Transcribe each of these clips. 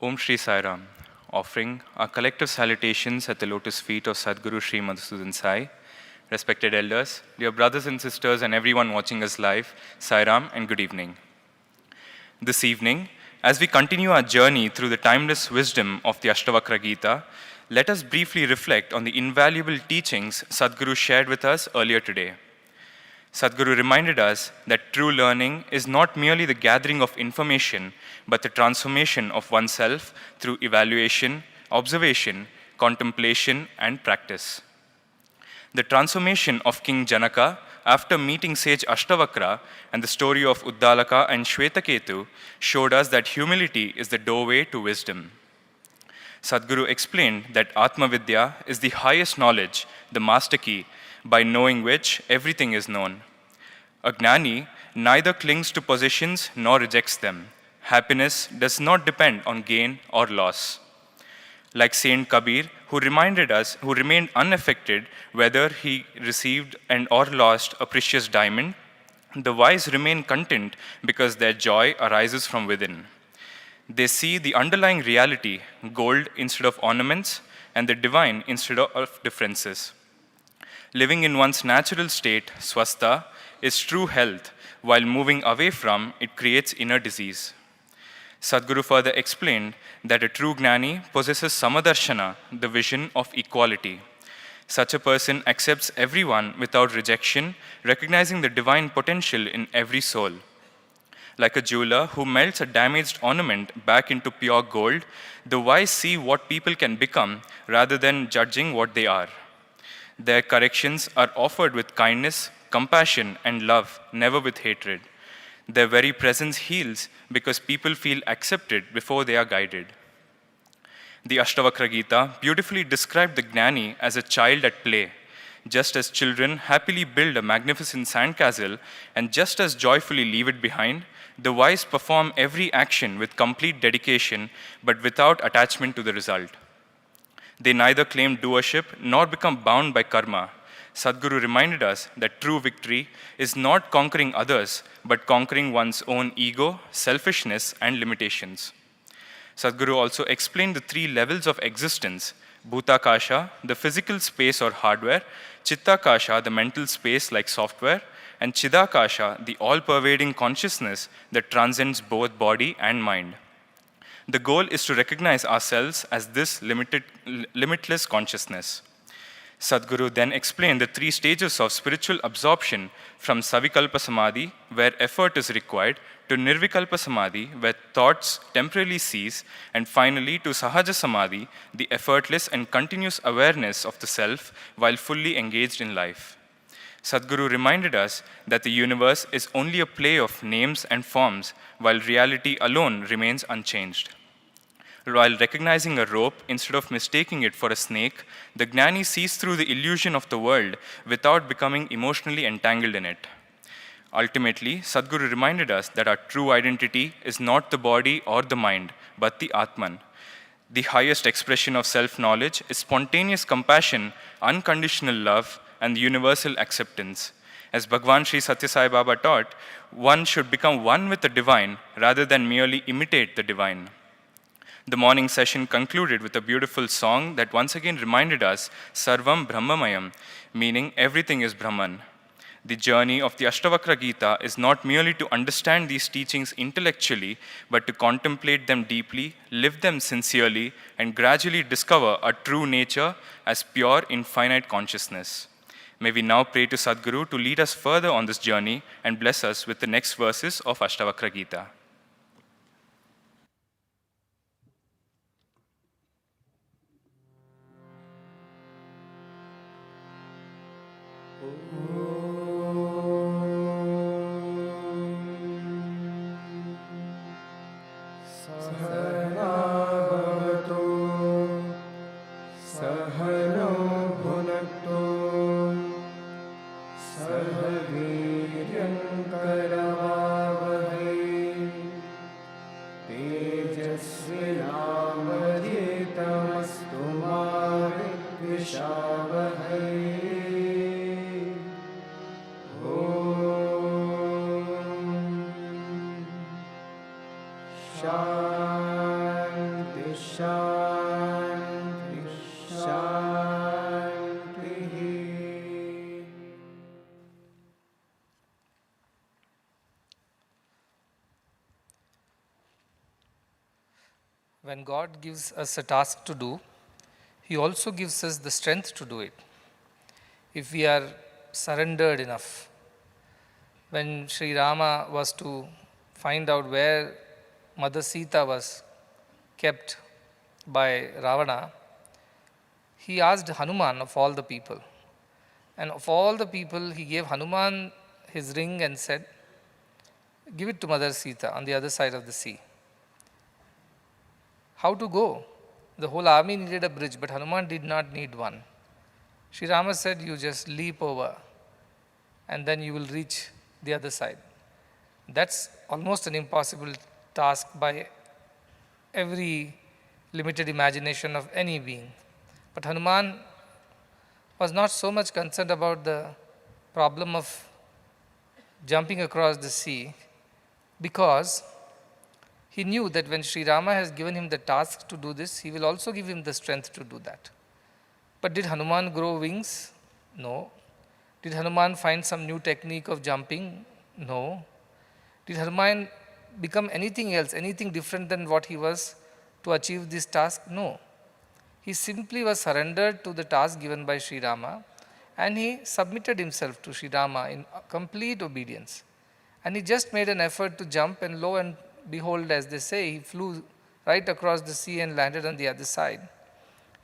Om Shri Sai Ram, offering our collective salutations at the lotus feet of Sadguru Shri Madhusudan Sai. Respected elders, dear brothers and sisters, and everyone watching us live, Sai Ram and good evening. This evening, as we continue our journey through the timeless wisdom of the Ashtavakra Gita, let us briefly reflect on the invaluable teachings Sadguru shared with us earlier today. Sadhguru reminded us that true learning is not merely the gathering of information, but the transformation of oneself through evaluation, observation, contemplation, and practice. The transformation of King Janaka after meeting sage Ashtavakra and the story of Uddalaka and Shvetaketu showed us that humility is the doorway to wisdom. Sadhguru explained that Atma Vidya is the highest knowledge, the master key, by knowing which everything is known. A gnani neither clings to possessions nor rejects them. Happiness does not depend on gain or loss. Like Saint Kabir, who remained unaffected whether he received and or lost a precious diamond, the wise remain content because their joy arises from within. They see the underlying reality, gold instead of ornaments, and the divine instead of differences. Living in one's natural state, swastha, is true health, while moving away from it creates inner disease. Sadhguru further explained that a true gnani possesses samadarshana, the vision of equality. Such a person accepts everyone without rejection, recognizing the divine potential in every soul. Like a jeweler who melts a damaged ornament back into pure gold, the wise see what people can become rather than judging what they are. Their corrections are offered with kindness, compassion, and love, never with hatred. Their very presence heals because people feel accepted before they are guided. The Ashtavakra Gita beautifully described the gnani as a child at play. Just as children happily build a magnificent sandcastle and just as joyfully leave it behind, the wise perform every action with complete dedication but without attachment to the result. They neither claim doership nor become bound by karma. Sadhguru reminded us that true victory is not conquering others, but conquering one's own ego, selfishness, and limitations. Sadhguru also explained the three levels of existence: Bhutakasha, the physical space or hardware; Chittakasha, the mental space like software; and Chidakasha, the all-pervading consciousness that transcends both body and mind. The goal is to recognize ourselves as this limitless consciousness. Sadhguru then explained the three stages of spiritual absorption from Savikalpa Samadhi, where effort is required, to Nirvikalpa Samadhi, where thoughts temporarily cease, and finally to Sahaja Samadhi, the effortless and continuous awareness of the self while fully engaged in life. Sadhguru reminded us that the universe is only a play of names and forms, while reality alone remains unchanged. While recognizing a rope instead of mistaking it for a snake, the gnani sees through the illusion of the world without becoming emotionally entangled in it. Ultimately, Sadhguru reminded us that our true identity is not the body or the mind, but the Atman. The highest expression of self-knowledge is spontaneous compassion, unconditional love, and universal acceptance. As Bhagwan Sri Sathya Sai Baba taught, one should become one with the divine rather than merely imitate the divine. The morning session concluded with a beautiful song that once again reminded us Sarvam Brahmamayam, meaning everything is Brahman. The journey of the Ashtavakra Gita is not merely to understand these teachings intellectually, but to contemplate them deeply, live them sincerely, and gradually discover our true nature as pure, infinite consciousness. May we now pray to Sadhguru to lead us further on this journey and bless us with the next verses of Ashtavakra Gita. Shanti. when God gives us a task to do, He also gives us the strength to do it. If we are surrendered enough. When Sri Rama was to find out where Mother Sita was kept by Ravana, he asked Hanuman of all the people. And of all the people, he gave Hanuman his ring and said, give it to Mother Sita on the other side of the sea. How to go? The whole army needed a bridge, but Hanuman did not need one. Sri Rama said, you just leap over and then you will reach the other side. That's almost an impossible task by every limited imagination of any being. But Hanuman was not so much concerned about the problem of jumping across the sea, because he knew that when Sri Rama has given him the task to do this, he will also give him the strength to do that. But did Hanuman grow wings? No. Did Hanuman find some new technique of jumping? No. Did Hanuman become anything else, anything different than what he was to achieve this task? No. He simply was surrendered to the task given by Sri Rama, and he submitted himself to Sri Rama in complete obedience. And he just made an effort to jump, and lo and behold, as they say, he flew right across the sea and landed on the other side.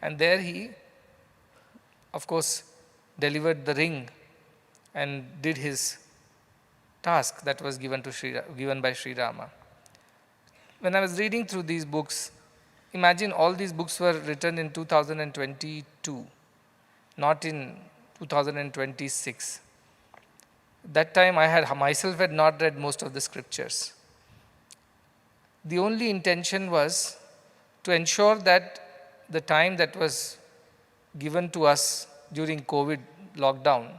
And there he, of course, delivered the ring and did his task that was given by Sri Rama. When I was reading through these books, imagine all these books were written in 2022, not in 2026. That time I myself had not read most of the scriptures. The only intention was to ensure that the time that was given to us during COVID lockdown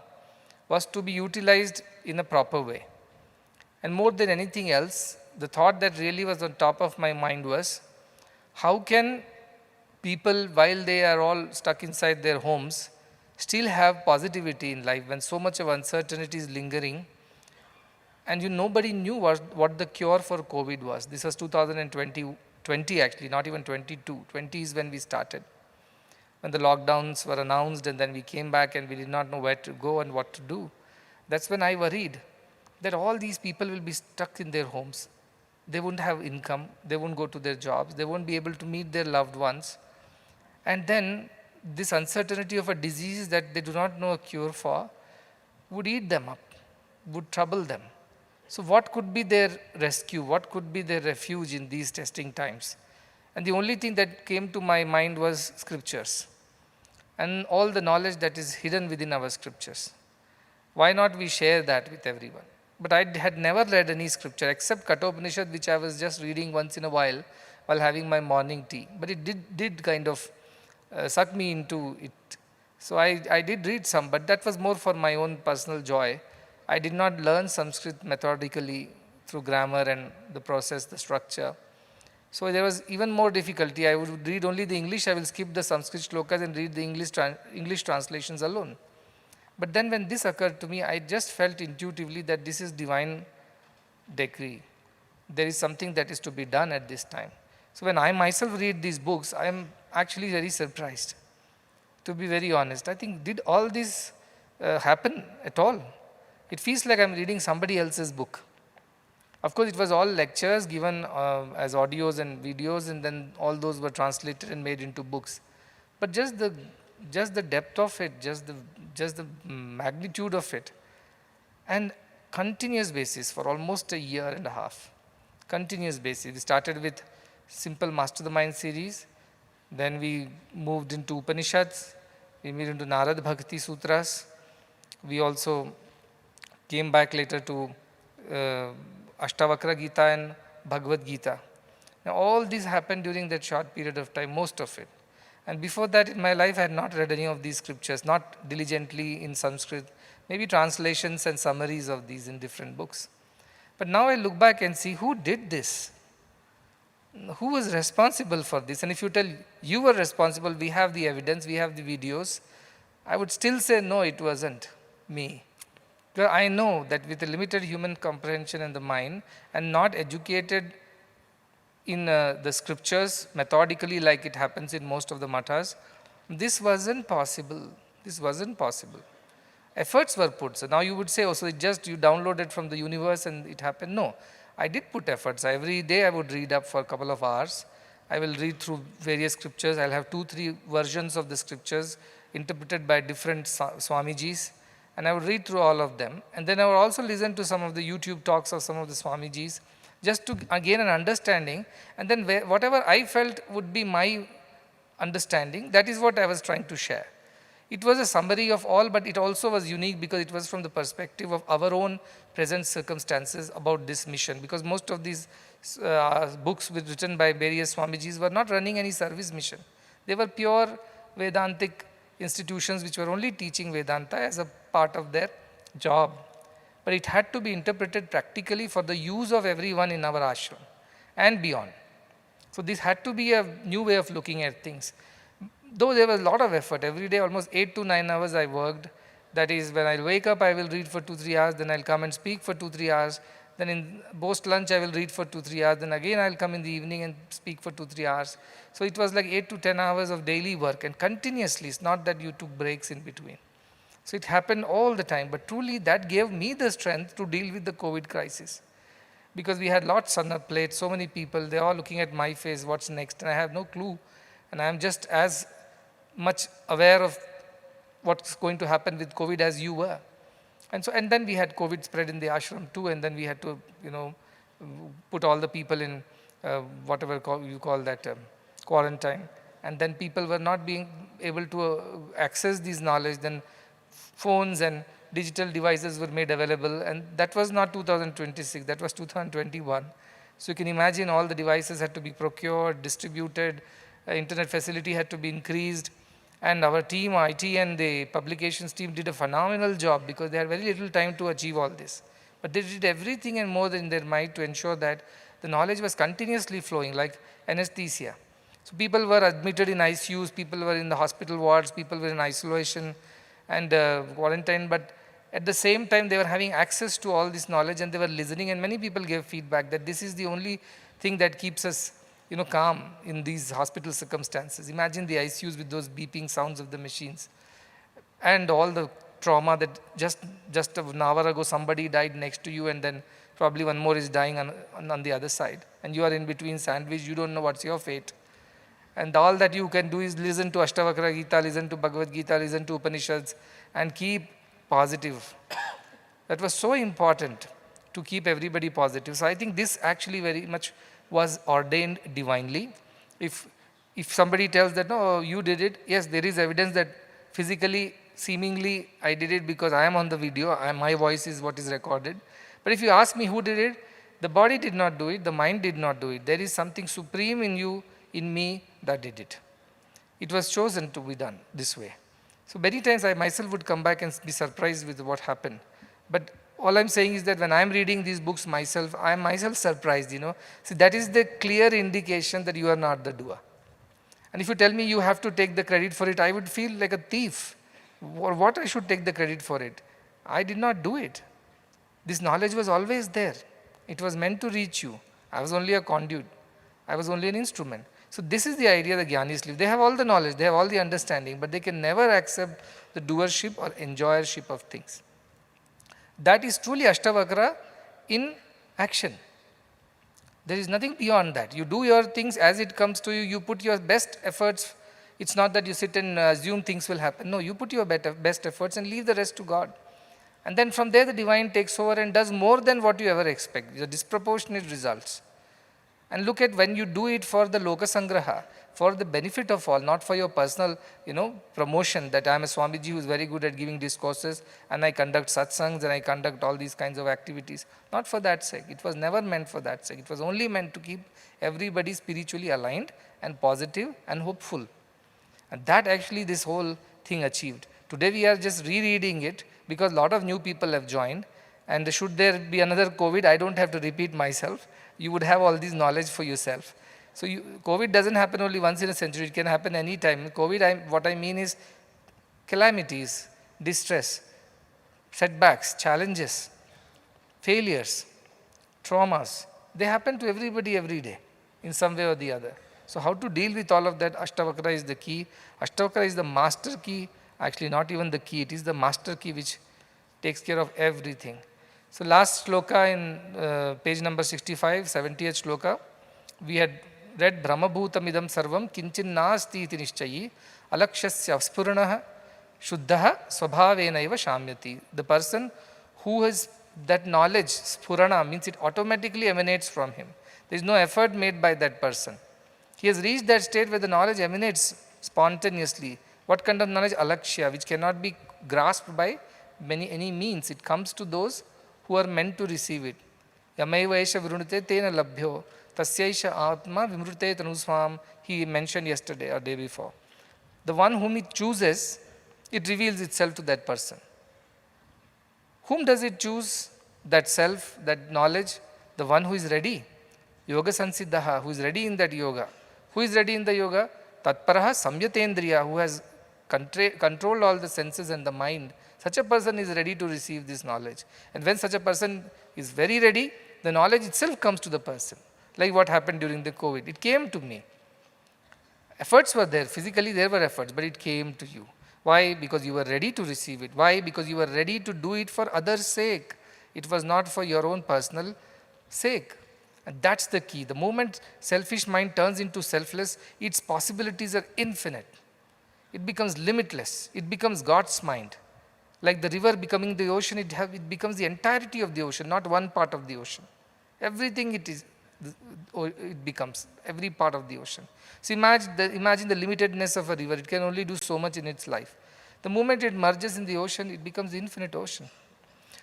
was to be utilized in a proper way. And more than anything else, the thought that really was on top of my mind was, how can people, while they are all stuck inside their homes, still have positivity in life when so much of uncertainty is lingering? And nobody knew what the cure for COVID was. This was 2020 actually, not even 22. 20 is when we started, when the lockdowns were announced, and then we came back and we did not know where to go and what to do. That's when I worried that all these people will be stuck in their homes. They won't have income, they won't go to their jobs, they won't be able to meet their loved ones. And then this uncertainty of a disease that they do not know a cure for would eat them up, would trouble them. So what could be their rescue? What could be their refuge in these testing times? And the only thing that came to my mind was scriptures and all the knowledge that is hidden within our scriptures. Why not we share that with everyone? But I had never read any scripture except Kathopanishad, which I was just reading once in a while having my morning tea. But it did kind of suck me into it. So I did read some, but that was more for my own personal joy. I did not learn Sanskrit methodically through grammar and the process, the structure. So there was even more difficulty. I would read only the English, I will skip the Sanskrit shlokas and read the English translations alone. But then when this occurred to me, I just felt intuitively that this is divine decree. There is something that is to be done at this time. So when I myself read these books, I am actually very surprised, to be very honest. I think, did all this happen at all? It feels like I'm reading somebody else's book. Of course, it was all lectures given as audios and videos, and then all those were translated and made into books. But just the depth of it, just the magnitude of it, and continuous basis for almost a year and a half. Continuous basis. We started with simple Master the Mind series, then we moved into Upanishads, we moved into Narad Bhakti Sutras, we also came back later to Ashtavakra Gita and Bhagavad Gita. Now all this happened during that short period of time, most of it. And before that in my life I had not read any of these scriptures, not diligently in Sanskrit, maybe translations and summaries of these in different books. But now I look back and see who did this. Who was responsible for this? And if you tell you were responsible, we have the evidence, we have the videos, I would still say no, it wasn't me. Because I know that with a limited human comprehension in the mind and not educated in the scriptures methodically like it happens in most of the mathas. This wasn't possible. This wasn't possible. Efforts were put. So now you would say, oh, so it just you downloaded from the universe and it happened. No, I did put efforts. Every day I would read up for a couple of hours. I will read through various scriptures. I'll have 2-3 versions of the scriptures interpreted by different Swamijis. And I would read through all of them. And then I would also listen to some of the YouTube talks of some of the Swamijis just to gain an understanding. And then whatever I felt would be my understanding, that is what I was trying to share. It was a summary of all, but it also was unique because it was from the perspective of our own present circumstances about this mission. Because most of these books written by various Swamijis were not running any service mission. They were pure Vedantic institutions which were only teaching Vedanta as a part of their job. But it had to be interpreted practically for the use of everyone in our ashram and beyond. So this had to be a new way of looking at things. Though there was a lot of effort, every day almost 8 to 9 hours I worked. That is, when I wake up, I will read for 2-3 hours, then I'll come and speak for 2-3 hours. Then in post-lunch, I will read for 2-3 hours. Then again, I'll come in the evening and speak for 2-3 hours. So it was like 8 to 10 hours of daily work and continuously. It's not that you took breaks in between. So it happened all the time. But truly, that gave me the strength to deal with the COVID crisis. Because we had lots on our plate, so many people, they're all looking at my face, what's next? And I have no clue. And I'm just as much aware of what's going to happen with COVID as you were. And then we had COVID spread in the ashram too, and then we had to, put all the people in whatever you call that quarantine. And then people were not being able to access these knowledge. Then phones and digital devices were made available, and that was not 2026, that was 2021. So you can imagine all the devices had to be procured, distributed, internet facility had to be increased. And our team, IT and the publications team did a phenomenal job because they had very little time to achieve all this. But they did everything and more in their might to ensure that the knowledge was continuously flowing like anesthesia. So people were admitted in ICUs, people were in the hospital wards, people were in isolation and quarantine, but at the same time they were having access to all this knowledge and they were listening, and many people gave feedback that this is the only thing that keeps us calm in these hospital circumstances. Imagine the ICUs with those beeping sounds of the machines and all the trauma that just an hour ago somebody died next to you and then probably one more is dying on the other side. And you are in between sandwich, you don't know what's your fate. And all that you can do is listen to Ashtavakra Gita, listen to Bhagavad Gita, listen to Upanishads and keep positive. That was so important to keep everybody positive. So I think this actually very much was ordained divinely. If somebody tells that, no, you did it, yes, there is evidence that physically, seemingly, I did it because I am on the video, my voice is what is recorded. But if you ask me who did it, the body did not do it, the mind did not do it. There is something supreme in you, in me, that did it. It was chosen to be done this way. So many times I myself would come back and be surprised with what happened. But all I'm saying is that when I'm reading these books myself, I am myself surprised, See, that is the clear indication that you are not the doer. And if you tell me you have to take the credit for it, I would feel like a thief. Or what I should take the credit for it? I did not do it. This knowledge was always there. It was meant to reach you. I was only a conduit. I was only an instrument. So this is the idea the Gyanis live. They have all the knowledge, they have all the understanding, but they can never accept the doership or enjoyership of things. That is truly Ashtavakra in action. There is nothing beyond that. You do your things as it comes to you. You put your best efforts. It's not that you sit and assume things will happen. No, you put your best efforts and leave the rest to God. And then from there the divine takes over and does more than what you ever expect. The disproportionate results. And look at when you do it for the Loka Sangraha, for the benefit of all, not for your personal, promotion that I am a Swamiji who is very good at giving discourses and I conduct satsangs and I conduct all these kinds of activities. Not for that sake. It was never meant for that sake. It was only meant to keep everybody spiritually aligned and positive and hopeful. And that actually this whole thing achieved. Today we are just rereading it because a lot of new people have joined. And should there be another COVID, I don't have to repeat myself. You would have all this knowledge for yourself. So COVID doesn't happen only once in a century. It can happen any time. COVID, what I mean is calamities, distress, setbacks, challenges, failures, traumas. They happen to everybody every day. in some way or the other. So how to deal with all of that? Ashtavakra is the key. Ashtavakra is the master key. Actually, not even the key. It is the master key which takes care of everything. So last shloka in page number 65, 70th shloka, we had read Brahmabhutamidam sarvam kinchin nasti iti nishchayi alakshasya spuranaha shuddhaha swabhavenaiva shamyati. The person who has that knowledge, spurana, means it automatically emanates from him. There is no effort made by that person. He has reached that state where the knowledge emanates spontaneously. What kind of knowledge? Alakshya, which cannot be grasped by any means. It comes to those who are meant to receive it. Yamaiva esha virunate tena labhyo tasyaisha atma vimrute tanuswam, he mentioned yesterday or day before. The one whom he chooses, it reveals itself to that person. Whom does it choose? That self, that knowledge? The one who is ready. Yoga sansiddhaha, who is ready in that yoga. Who is ready in the yoga? Tatparaha samyatendriya, who has controlled all the senses and the mind. Such a person is ready to receive this knowledge. And when such a person is very ready, the knowledge itself comes to the person. Like what happened during the COVID. It came to me. Efforts were there. Physically there were efforts, but it came to you. Why? Because you were ready to receive it. Why? Because you were ready to do it for others' sake. It was not for your own personal sake. And that's the key. The moment selfish mind turns into selfless, its possibilities are infinite. It becomes limitless. It becomes God's mind. Like the river becoming the ocean, it becomes the entirety of the ocean, not one part of the ocean. Everything it becomes, every part of the ocean. So imagine the limitedness of a river. It can only do so much in its life. The moment it merges in the ocean, it becomes the infinite ocean.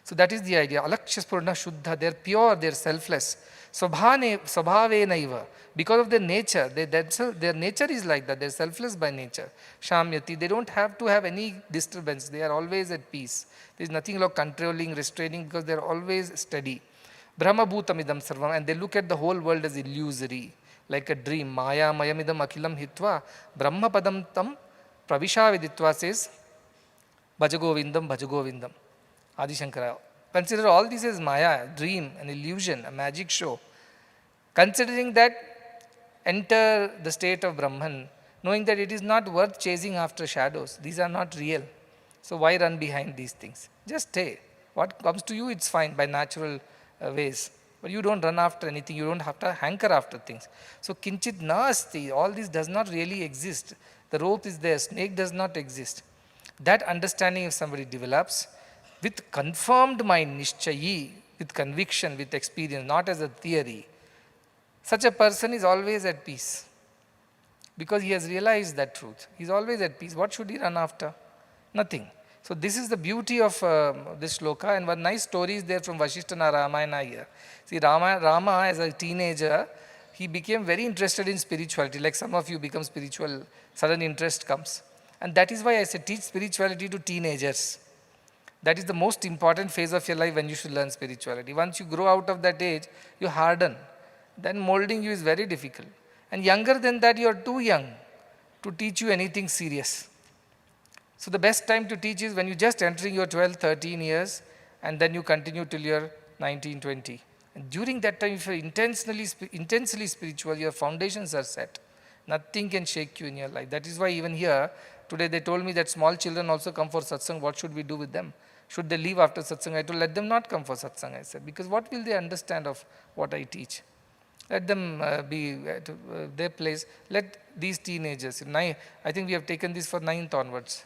So that is the idea. Alakshya spurna shuddha, they're pure, they're selfless. Swabhavenaiva, because of their nature, their nature is like that, they're selfless by nature. Shamyati, they don't have to have any disturbance, they are always at peace. There's nothing like controlling, restraining, because they're always steady. Brahmabhutamidam sarvam, and they look at the whole world as illusory, like a dream. Maya mayamidam akhilam hitva, brahmapadam tam pravishaviditva says, bhajagovindam, bhajagovindam. Adi Shankara. Consider all this as maya, dream, an illusion, a magic show. Considering that, enter the state of Brahman, knowing that it is not worth chasing after shadows. These are not real. So why run behind these things? Just stay. What comes to you, it's fine by natural ways. But you don't run after anything. You don't have to hanker after things. So kinchit nasti, all this does not really exist. The rope is there. Snake does not exist. That understanding if somebody develops, with confirmed mind, nishchayi, with conviction, with experience, not as a theory, such a person is always at peace. Because he has realized that truth. He is always at peace. What should he run after? Nothing. So this is the beauty of this shloka, and one nice story is there from Vasishtha Ramayana here. See, Rama as a teenager, he became very interested in spirituality, like some of you become spiritual, sudden interest comes. And that is why I say teach spirituality to teenagers. That is the most important phase of your life when you should learn spirituality. Once you grow out of that age, you harden. Then molding you is very difficult. And younger than that, you are too young to teach you anything serious. So the best time to teach is when you're just entering your 12, 13 years, and then you continue till you're 19, 20. And during that time, if you're intensely spiritual, your foundations are set. Nothing can shake you in your life. That is why even here, today they told me that small children also come for satsang. What should we do with them? Should they leave after satsang? I told, let them not come for satsang, I said, because what will they understand of what I teach? Let them be at their place. Let these teenagers, I think we have taken this for 9th onwards.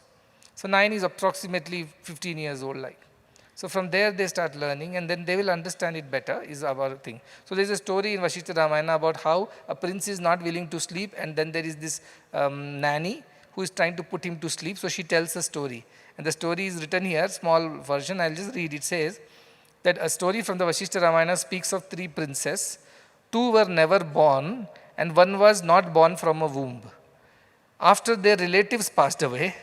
So 9 is approximately 15 years old like. So from there they start learning, and then they will understand it better is our thing. So there is a story in Vasishtha Ramayana about how a prince is not willing to sleep, and then there is this nanny who is trying to put him to sleep. So she tells a story. And the story is written here, small version, I'll just read. It says that a story from the Vasishtha Ramayana speaks of 3 princes. 2 were never born, and 1 was not born from a womb. After their relatives passed away,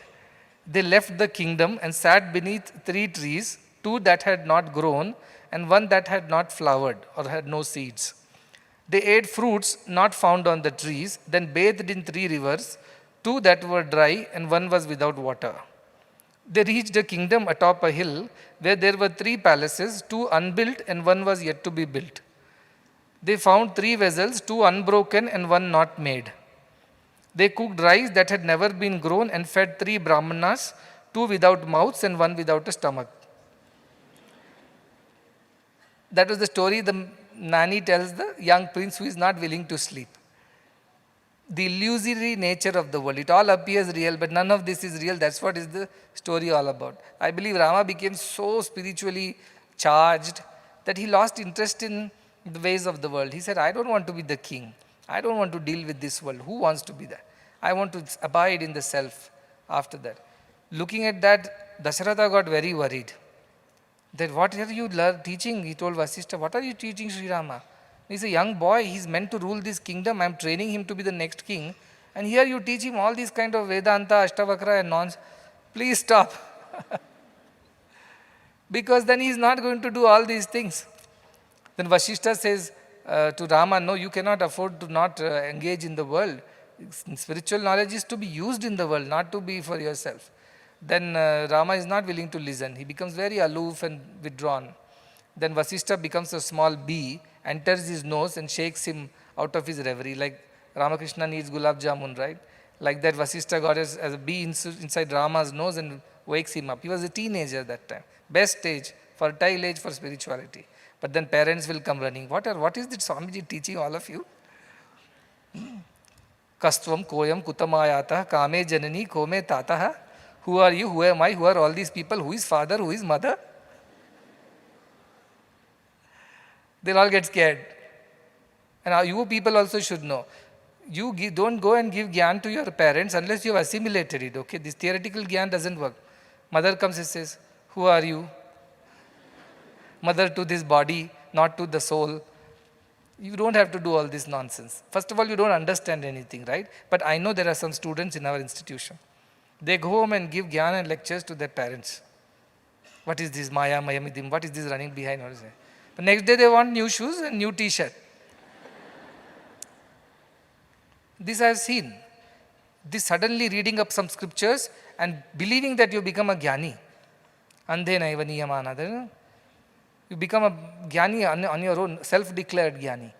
they left the kingdom and sat beneath 3 trees, 2 that had not grown and 1 that had not flowered or had no seeds. They ate fruits not found on the trees, then bathed in 3 rivers, 2 that were dry and 1 was without water. They reached a kingdom atop a hill where there were 3 palaces, 2 unbuilt and 1 was yet to be built. They found 3 vessels, 2 unbroken and 1 not made. They cooked rice that had never been grown and fed 3 brahmanas, 2 without mouths and 1 without a stomach. That was the story the nanny tells the young prince who is not willing to sleep. The illusory nature of the world. It all appears real, but none of this is real. That's what is the story all about. I believe Rama became so spiritually charged that he lost interest in the ways of the world. He said, I don't want to be the king. I don't want to deal with this world. Who wants to be that? I want to abide in the self after that. Looking at that, Dasharatha got very worried. That what are you teaching? He told Vasishtha, what are you teaching Sri Rama? He's a young boy, he's meant to rule this kingdom, I'm training him to be the next king. And here you teach him all these kind of Vedanta, Ashtavakra and nonsense. Please stop. Because then he's not going to do all these things. Then Vasishtha says to Rama, no, you cannot afford to not engage in the world. Spiritual knowledge is to be used in the world, not to be for yourself. Then Rama is not willing to listen. He becomes very aloof and withdrawn. Then Vasishtha becomes a small bee, enters his nose and shakes him out of his reverie. Like Ramakrishna needs gulab jamun, right? Like that Vasishtha got as a bee inside Rama's nose and wakes him up. He was a teenager that time. Best age, fertile age for spirituality. But then parents will come running. What is this Swamiji teaching all of you? Kastvam koyam kutamayata kame janani kome tataha. Who are you? Who am I? Who are all these people? Who is father? Who is mother? They'll all get scared. And you people also should know. You don't go and give gyan to your parents unless you have assimilated it. Okay, this theoretical gyan doesn't work. Mother comes and says, who are you? Mother to this body, not to the soul. You don't have to do all this nonsense. First of all, you don't understand anything, right? But I know there are some students in our institution. They go home and give jnana and lectures to their parents. What is this Maya, Mayamidim? What is this running behind? But next day they want new shoes and new t-shirt. This I have seen. This suddenly reading up some scriptures and believing that you become a jnani. Andhe naiva niyamana. You become a jnani on your own, self-declared jnani.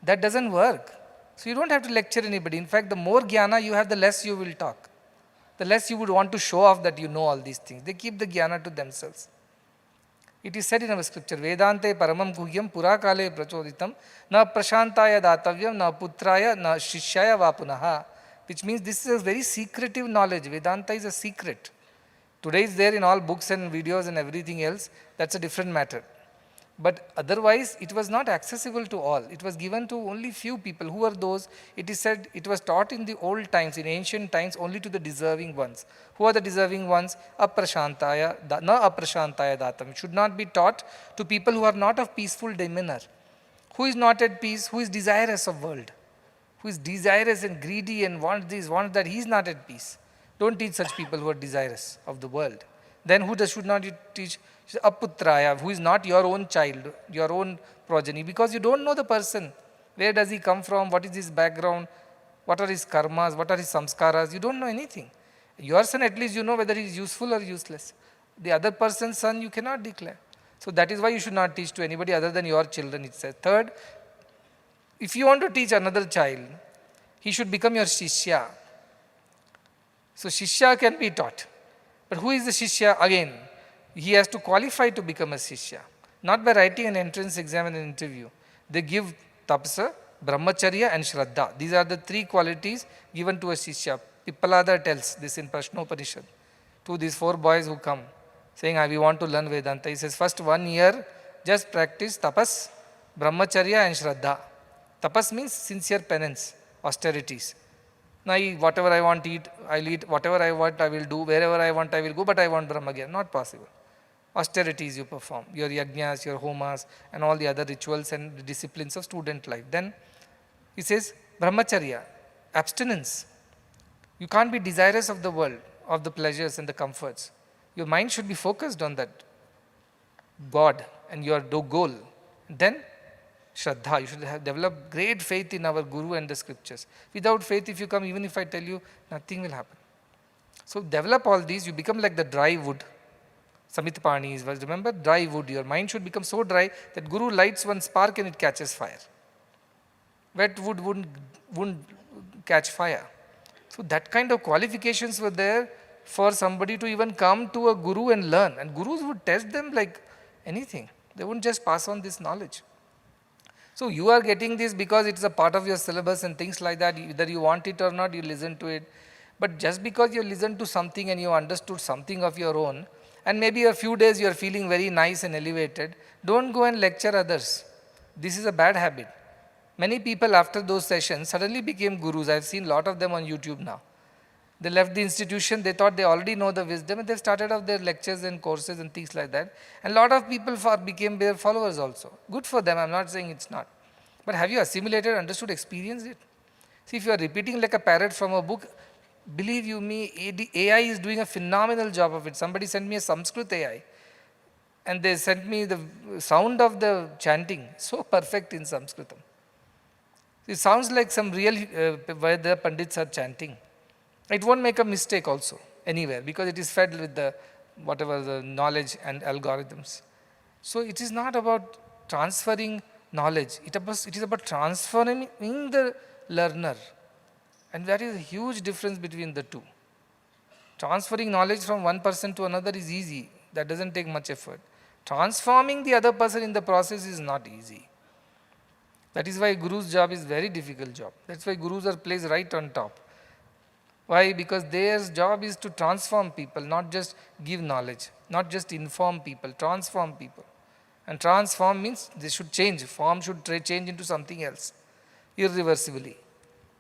That doesn't work. So you don't have to lecture anybody. In fact, the more jnana you have, the less you will talk. The less you would want to show off that you know all these things. They keep the jnana to themselves. It is said in our scripture, Vedante paramam guhyam purakale prachoditam na prashantaya datavyam na putraya na shishyaya vapunaha. Which means this is a very secretive knowledge. Vedanta is a secret. Today it's there in all books and videos and everything else. That's a different matter. But otherwise, it was not accessible to all. It was given to only few people. Who are those? It is said it was taught in the old times, in ancient times, only to the deserving ones. Who are the deserving ones? Aprashantaya, na aprashantaya datam. It should not be taught to people who are not of peaceful demeanor. Who is not at peace? Who is desirous of world? Who is desirous and greedy and wants this, wants that? He is not at peace. Don't teach such people who are desirous of the world. Then who should not you teach? Aputraya, who is not your own child, your own progeny, because you don't know the person. Where does he come from? What is his background? What are his karmas? What are his samskaras? You don't know anything. Your son, at least you know whether he is useful or useless. The other person's son, you cannot declare. So that is why you should not teach to anybody other than your children, it says. Third, if you want to teach another child, he should become your shishya. So shishya can be taught. But who is the shishya? Again, he has to qualify to become a shishya. Not by writing an entrance exam and an interview. They give tapasa, brahmacharya and shraddha. These are the 3 qualities given to a shishya. Pippalada tells this in Prashnopanishad to these 4 boys who come saying, we want to learn Vedanta. He says, first 1 year, just practice tapas, brahmacharya and shraddha. Tapas means sincere penance, austerities. Now, whatever I want to eat, I'll eat. Whatever I want, I will do. Wherever I want, I will go. But I want Brahmagyan. Not possible. Austerities you perform. Your yajnas, your homas, and all the other rituals and the disciplines of student life. Then, he says, brahmacharya, abstinence. You can't be desirous of the world, of the pleasures and the comforts. Your mind should be focused on that God and your goal. Then, Shraddha, you should have developed great faith in our Guru and the scriptures. Without faith, if you come, even if I tell you, nothing will happen. So develop all these, you become like the dry wood. Samitpani is, remember, dry wood. Your mind should become so dry that Guru lights one spark and it catches fire. Wet wood wouldn't catch fire. So that kind of qualifications were there for somebody to even come to a guru and learn. And gurus would test them like anything. They wouldn't just pass on this knowledge. So you are getting this because it's a part of your syllabus and things like that. Whether you want it or not, you listen to it. But just because you listen to something and you understood something of your own, and maybe a few days you are feeling very nice and elevated, don't go and lecture others. This is a bad habit. Many people after those sessions suddenly became gurus. I've seen a lot of them on YouTube now. They left the institution, they thought they already know the wisdom, and they've started off their lectures and courses and things like that. And a lot of people became their followers also. Good for them, I'm not saying it's not. But have you assimilated, understood, experienced it? See, if you are repeating like a parrot from a book, believe you me, AI is doing a phenomenal job of it. Somebody sent me a Sanskrit AI, and they sent me the sound of the chanting, so perfect in Sanskritam. It sounds like some real where the Pandits are chanting. It won't make a mistake also anywhere because it is fed with the whatever the knowledge and algorithms. So it is not about transferring knowledge. It is about transforming the learner. And that is a huge difference between the two. Transferring knowledge from one person to another is easy. That doesn't take much effort. Transforming the other person in the process is not easy. That is why Guru's job is very difficult job. That's why Gurus are placed right on top. Why? Because their job is to transform people, not just give knowledge, not just inform people, transform people. And transform means they should change, form should change into something else, irreversibly.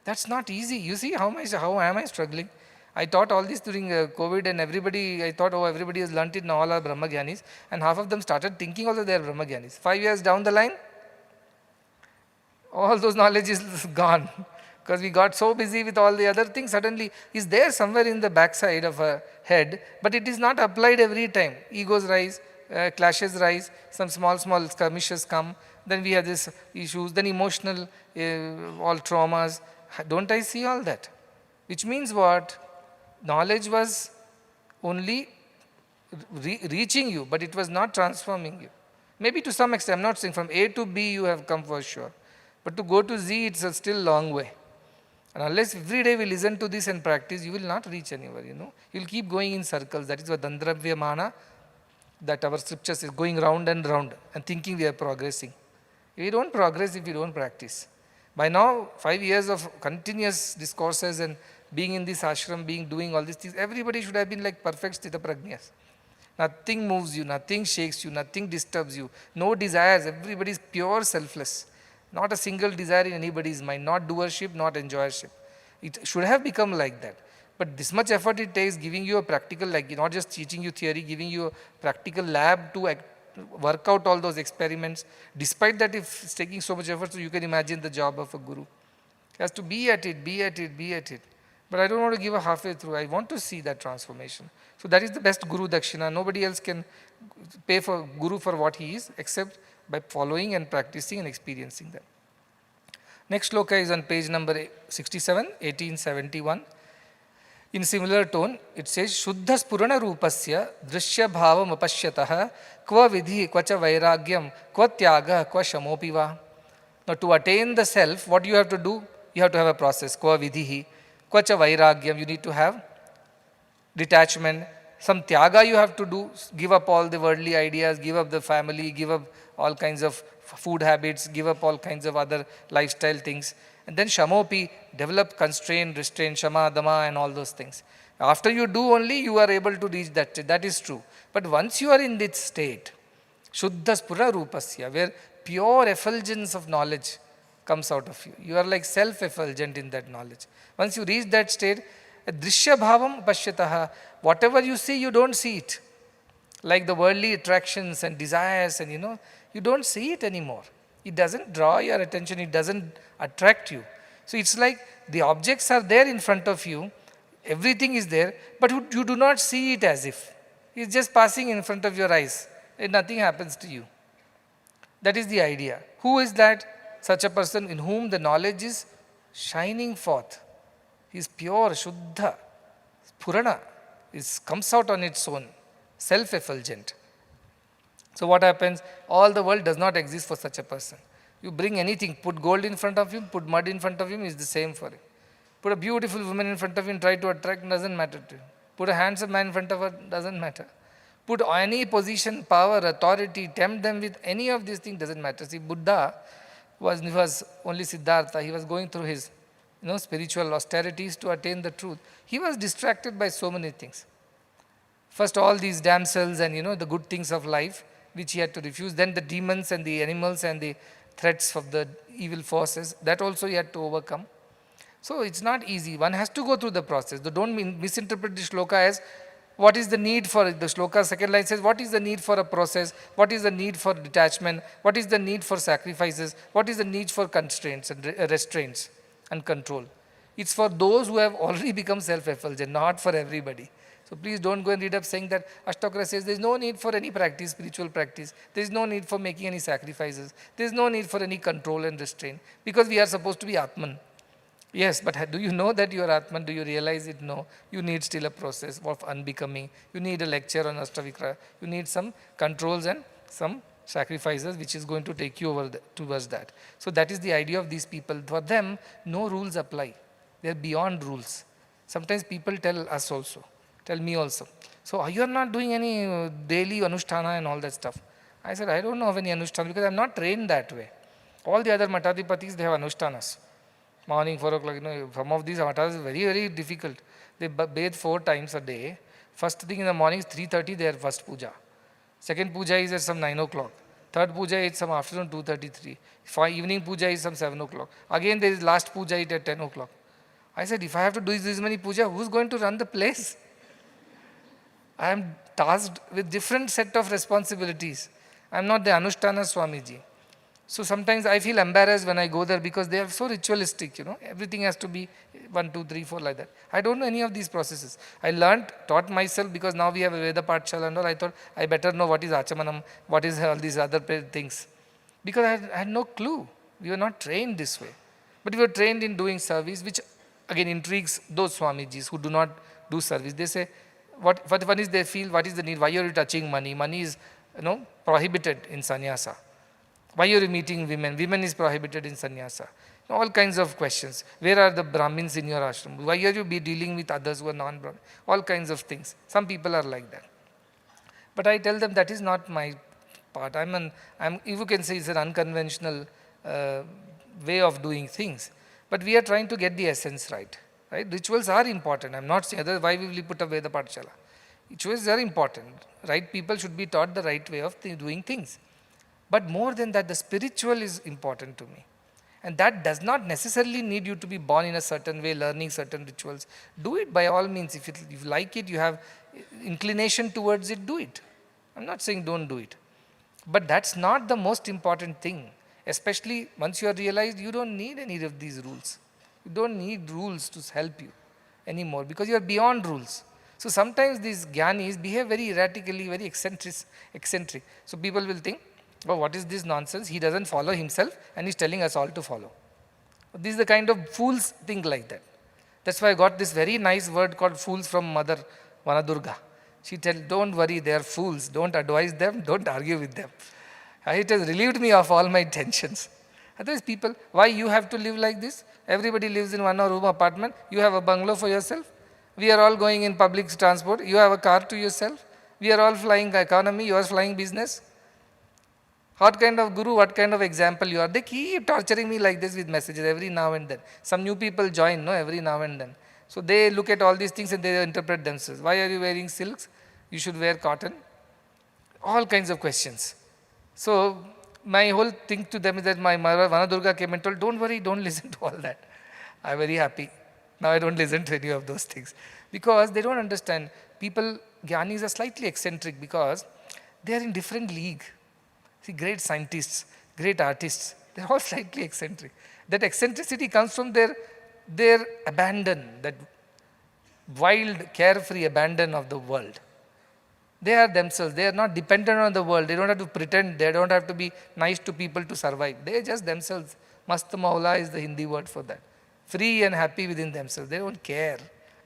That's not easy. You see how am I struggling? I taught all this during COVID and I thought, everybody has learnt it, now all are Brahmagyanis. And half of them started thinking also they are Brahmagyanis. 5 years down the line, all those knowledge is gone. Because we got so busy with all the other things, suddenly is there somewhere in the backside of a head, but it is not applied every time. Egos rise, clashes rise, some small skirmishes come, then we have these issues, then emotional, all traumas. Don't I see all that? Which means what? Knowledge was only reaching you, but it was not transforming you. Maybe to some extent, I'm not saying from A to B you have come for sure, but to go to Z, it's a still long way. And unless every day we listen to this and practice, you will not reach anywhere, You will keep going in circles. That is what Dandravyamana, that our scriptures is going round and round and thinking we are progressing. We don't progress if we don't practice. By now, 5 years of continuous discourses and being in this ashram, doing all these things, everybody should have been like perfect sthita prajnas. Nothing moves you, nothing shakes you, nothing disturbs you, no desires, everybody is pure selfless. Not a single desire in anybody's mind, not doership, not enjoyership. It should have become like that. But this much effort it takes, giving you a practical, like not just teaching you theory, giving you a practical lab to work out all those experiments. Despite that, if it's taking so much effort, so you can imagine the job of a guru. He has to be at it. But I don't want to give a halfway through. I want to see that transformation. So that is the best Guru Dakshina. Nobody else can pay for Guru for what he is, except by following and practicing and experiencing them. Next sloka is on page number 67, 1871. In similar tone, it says, Shuddha Spurana Rupasya Drishya Bhavam Apashyatah Kva Vidhi Kvacha Vairagyam Kva Tyaga Kva Shamopiva. Now to attain the self, what you have to do? You have to have a process. Kva Vidhi Kvacha Vairagyam. You need to have detachment. Some tyaga you have to do, give up all the worldly ideas, give up the family, give up all kinds of food habits, give up all kinds of other lifestyle things. And then shamopi, develop constraint, restraint, shama, dama and all those things. After you do only, you are able to reach that state. That is true. But once you are in this state, Shuddha Spura Rupasya, where pure effulgence of knowledge comes out of you. You are like self-effulgent in that knowledge. Once you reach that state, Drishya Bhavam Pashyataha, whatever you see, you don't see it. Like the worldly attractions and desires and you don't see it anymore. It doesn't draw your attention, it doesn't attract you. So it's like the objects are there in front of you, everything is there, but you do not see it as if. It's just passing in front of your eyes and nothing happens to you. That is the idea. Who is that? Such a person in whom the knowledge is shining forth. He is pure, Shuddha, Purana. It comes out on its own, self-effulgent. So what happens? All the world does not exist for such a person. You bring anything, put gold in front of him, put mud in front of him, is the same for him. Put a beautiful woman in front of him and try to attract, doesn't matter to him. Put a handsome man in front of her, doesn't matter. Put any position, power, authority, tempt them with any of these things, doesn't matter. See, Buddha was only Siddhartha, he was going through his spiritual austerities to attain the truth. He was distracted by so many things. First all these damsels and the good things of life, which he had to refuse. Then the demons and the animals and the threats of the evil forces, that also he had to overcome. So it's not easy. One has to go through the process. Don't misinterpret the shloka as what is the need for it. The shloka second line says, what is the need for a process? What is the need for detachment? What is the need for sacrifices? What is the need for constraints and restraints and control? It's for those who have already become self-effulgent, not for everybody. So please don't go and read up saying that Ashtavakra says there is no need for any practice, spiritual practice. There is no need for making any sacrifices. There is no need for any control and restraint, because we are supposed to be Atman. Yes, but do you know that you are Atman? Do you realize it? No. You need still a process of unbecoming. You need a lecture on Ashtavakra. You need some controls and some sacrifices which is going to take you over towards that. So that is the idea of these people. For them, no rules apply. They are beyond rules. Sometimes people tell us also, tell me also, so you are not doing any daily anushtana and all that stuff. I said, I don't know of any anushtana because I am not trained that way. All the other matadipatis, they have anushtanas. Morning, 4 o'clock, some of these matas is very, very difficult. They bathe 4 times a day. First thing in the morning is 3:30, their first puja. Second puja is at some 9 o'clock. Third puja is some afternoon 2:33. Evening puja is some 7 o'clock. Again there is last puja at 10 o'clock. I said, if I have to do this many puja, who's going to run the place? I am tasked with different set of responsibilities. I am not the Anushtana Swamiji. So sometimes I feel embarrassed when I go there because they are so ritualistic, Everything has to be 1, 2, 3, 4 like that. I don't know any of these processes. I taught myself because now we have a Veda Pathshala and all. I thought I better know what is Achamanam, what is all these other things. Because I had no clue. We were not trained this way. But we were trained in doing service, which again intrigues those Swamijis who do not do service. They say, what one is they feel, what is the need? Why are you touching money? Money is prohibited in sannyasa. Why are you meeting women? Women is prohibited in sannyasa. All kinds of questions. Where are the Brahmins in your ashram? Why are you dealing with others who are non-Brahmin? All kinds of things. Some people are like that. But I tell them that is not my part. You can say it's an unconventional way of doing things. But we are trying to get the essence right. Rituals are important. I'm not saying otherwise why will we put a Veda Pathshala? Rituals are important. Right people should be taught the right way of doing things. But more than that, the spiritual is important to me. And that does not necessarily need you to be born in a certain way, learning certain rituals. Do it by all means. If you like it, you have inclination towards it, do it. I'm not saying don't do it. But that's not the most important thing. Especially once you have realized you don't need any of these rules. You don't need rules to help you anymore because you are beyond rules. So sometimes these jnanis behave very erratically, very eccentric. So people will think, oh, what is this nonsense? He doesn't follow himself and he's telling us all to follow. This is the kind of fools think like that. That's why I got this very nice word called fools from Mother Vanadurga. She tells, don't worry, they are fools. Don't advise them, don't argue with them. It has relieved me of all my tensions. Otherwise people, why you have to live like this? Everybody lives in one room apartment. You have a bungalow for yourself. We are all going in public transport. You have a car to yourself. We are all flying economy. You are flying business. What kind of guru, what kind of example you are? They keep torturing me like this with messages every now and then. Some new people join, every now and then. So they look at all these things and they interpret themselves. Why are you wearing silks? You should wear cotton. All kinds of questions. So my whole thing to them is that my mother Vanadurga came and told, don't worry, don't listen to all that. I'm very happy. Now I don't listen to any of those things. Because they don't understand. People, jnanis are slightly eccentric because they are in different league. See, great scientists, great artists, they're all slightly eccentric. That eccentricity comes from their abandon, that wild, carefree abandon of the world. They are themselves. They are not dependent on the world. They don't have to pretend. They don't have to be nice to people to survive. They are just themselves. Mast Maula is the Hindi word for that. Free and happy within themselves. They don't care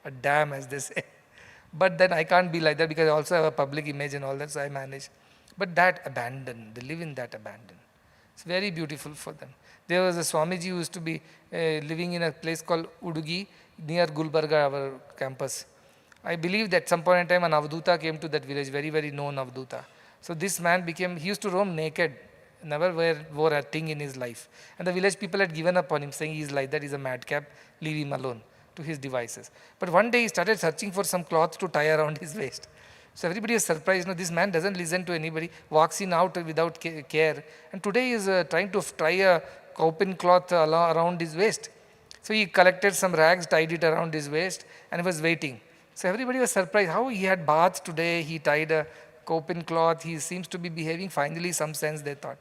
a damn, as they say. But then I can't be like that because I also have a public image and all that, so I manage. But that abandon, they live in that abandon. It's very beautiful for them. There was a Swamiji who used to be living in a place called Udugi near Gulbarga, our campus. I believe that some point in time an Avduta came to that village, very, very known Avduta. So this man became, he used to roam naked, never wore a thing in his life. And the village people had given up on him, saying he's like that, he's a madcap, leave him alone to his devices. But one day he started searching for some cloth to tie around his waist. So everybody was surprised, no, this man doesn't listen to anybody, walks in out without care. And today he is trying to tie a cowpin cloth around his waist. So he collected some rags, tied it around his waist, and was waiting. So everybody was surprised how he had bath today, he tied a cowpin cloth, he seems to be behaving finally, some sense they thought.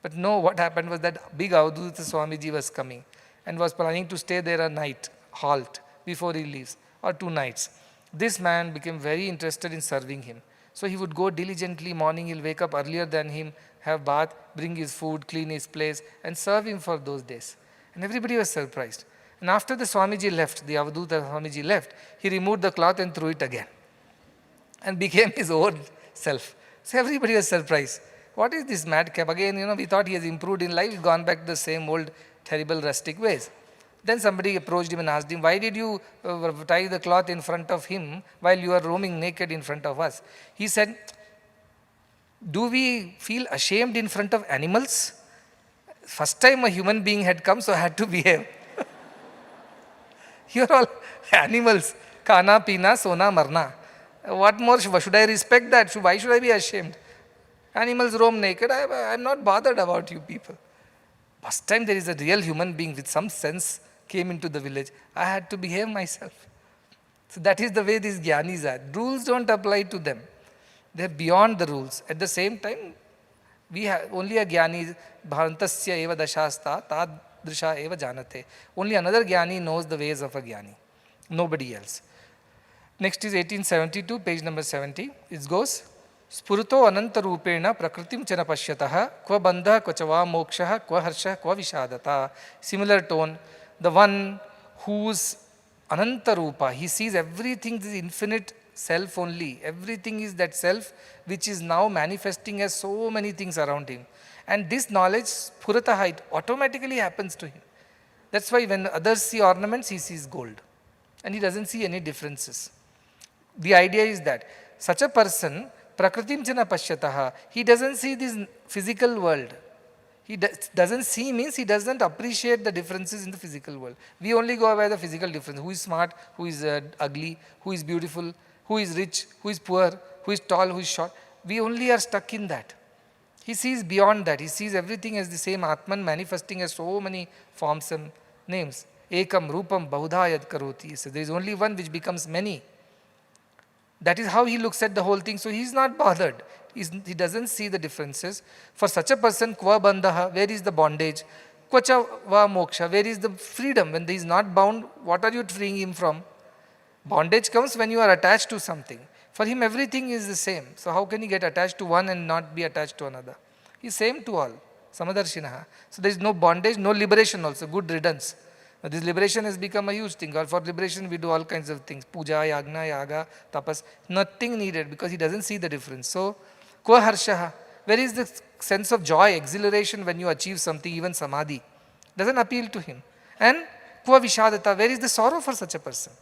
But no, what happened was that big Avduta Swamiji was coming and was planning to stay there a night, halt, before he leaves, or 2 nights. This man became very interested in serving him. So he would go diligently, morning he'll wake up earlier than him, have bath, bring his food, clean his place, and serve him for those days. And everybody was surprised. And after the Swamiji left, the Avduta Swamiji left, he removed the cloth and threw it again. And became his old self. So everybody was surprised. What is this madcap? Again, we thought he has improved in life, he's gone back to the same old terrible rustic ways. Then somebody approached him and asked him, why did you tie the cloth in front of him while you are roaming naked in front of us? He said, do we feel ashamed in front of animals? First time a human being had come, so I had to behave. You are all animals. Kana, pina, sona, marna. What more should I respect that? Why should I be ashamed? Animals roam naked. I am not bothered about you people. First time there is a real human being with some sense came into the village, I had to behave myself. So that is the way these Gyanis are. Rules don't apply to them. They are beyond the rules. At the same time, we have only a Gyani, Bharantasya eva dashasta, tadrisha eva janate. Only another Gyani knows the ways of a Gyani. Nobody else. Next is 1872, page number 70. It goes, Spurto ananta rupena prakritim chana pashyataha, kva bandha, kva chava mokshaha, kva harsha, kva vishadata. Similar tone. The one whose ananta rupa, he sees everything is infinite self only. Everything is that self which is now manifesting as so many things around him. And this knowledge, spurataha, it automatically happens to him. That's why when others see ornaments, he sees gold. And he doesn't see any differences. The idea is that such a person, prakritim chana pashyataha, he doesn't see this physical world. He doesn't see means he doesn't appreciate the differences in the physical world. We only go by the physical difference. Who is smart, who is ugly, who is beautiful, who is rich, who is poor, who is tall, who is short. We only are stuck in that. He sees beyond that. He sees everything as the same Atman manifesting as so many forms and names. Ekam, Rupam, Bahudha yad karoti. So there is only one which becomes many. That is how he looks at the whole thing. So he is not bothered. He doesn't see the differences. For such a person, kva bandha, where is the bondage? Kvacha va moksha, where is the freedom? When he is not bound, what are you freeing him from? Bondage comes when you are attached to something. For him, everything is the same. So how can he get attached to one and not be attached to another? He is same to all. Samadarshinaha. So there is no bondage, no liberation also. Good riddance. Now this liberation has become a huge thing. For liberation, we do all kinds of things. Puja, yagna, yaga, tapas. Nothing needed because he doesn't see the difference. So, kva harshaha. Where is the sense of joy, exhilaration when you achieve something, even samadhi? Doesn't appeal to him. And kva vishadata. Where is the sorrow for such a person?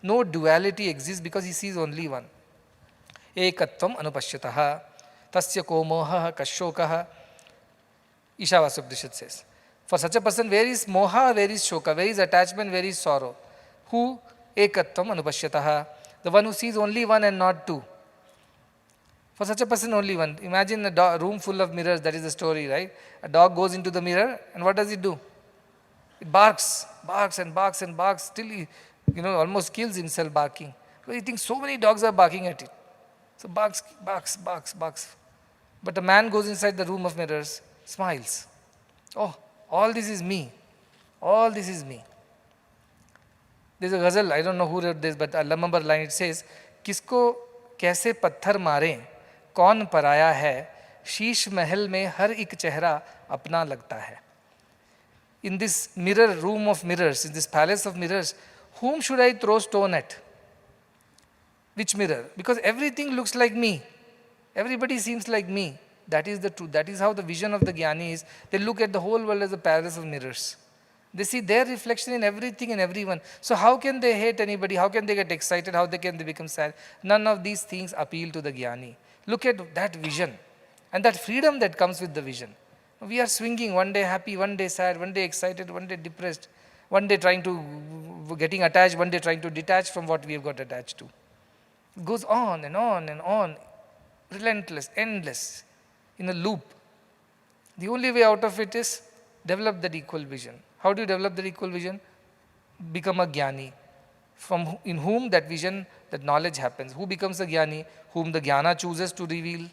No duality exists because he sees only one. Ekatvam anupashyataha. Tasya ko moha kashokaha. Ishavasya says. For such a person, where is moha, where is shoka, where is attachment, where is sorrow? Who? Ekatvam anupashyataha. The one who sees only one and not two. For such a person, only one. Imagine a room full of mirrors, that is the story, right? A dog goes into the mirror and what does it do? It barks, barks and barks and barks till he, almost kills himself barking. So he thinks so many dogs are barking at it. So barks, barks, barks, barks. But a man goes inside the room of mirrors, smiles. Oh, all this is me. All this is me. There's a ghazal, I don't know who wrote this, but I remember line, it says, Kisko kaise patthar mare, kaun paraya hai, sheesh mahal mein har ek chehra apna lagta hai. In this mirror, room of mirrors, in this palace of mirrors, whom should I throw stone at? Which mirror? Because everything looks like me. Everybody seems like me. That is the truth. That is how the vision of the Jnani is. They look at the whole world as a palace of mirrors. They see their reflection in everything and everyone. So how can they hate anybody? How can they get excited? How can they become sad? None of these things appeal to the Jnani. Look at that vision and that freedom that comes with the vision. We are swinging, one day happy, one day sad, one day excited, one day depressed, one day trying to, getting attached, one day trying to detach from what we have got attached to. It goes on and on and on, relentless, endless, in a loop. The only way out of it is develop that equal vision. How do you develop that equal vision? Become a Jnani, in whom that vision, that knowledge happens. Who becomes a Jnani? Whom the Jnana chooses to reveal.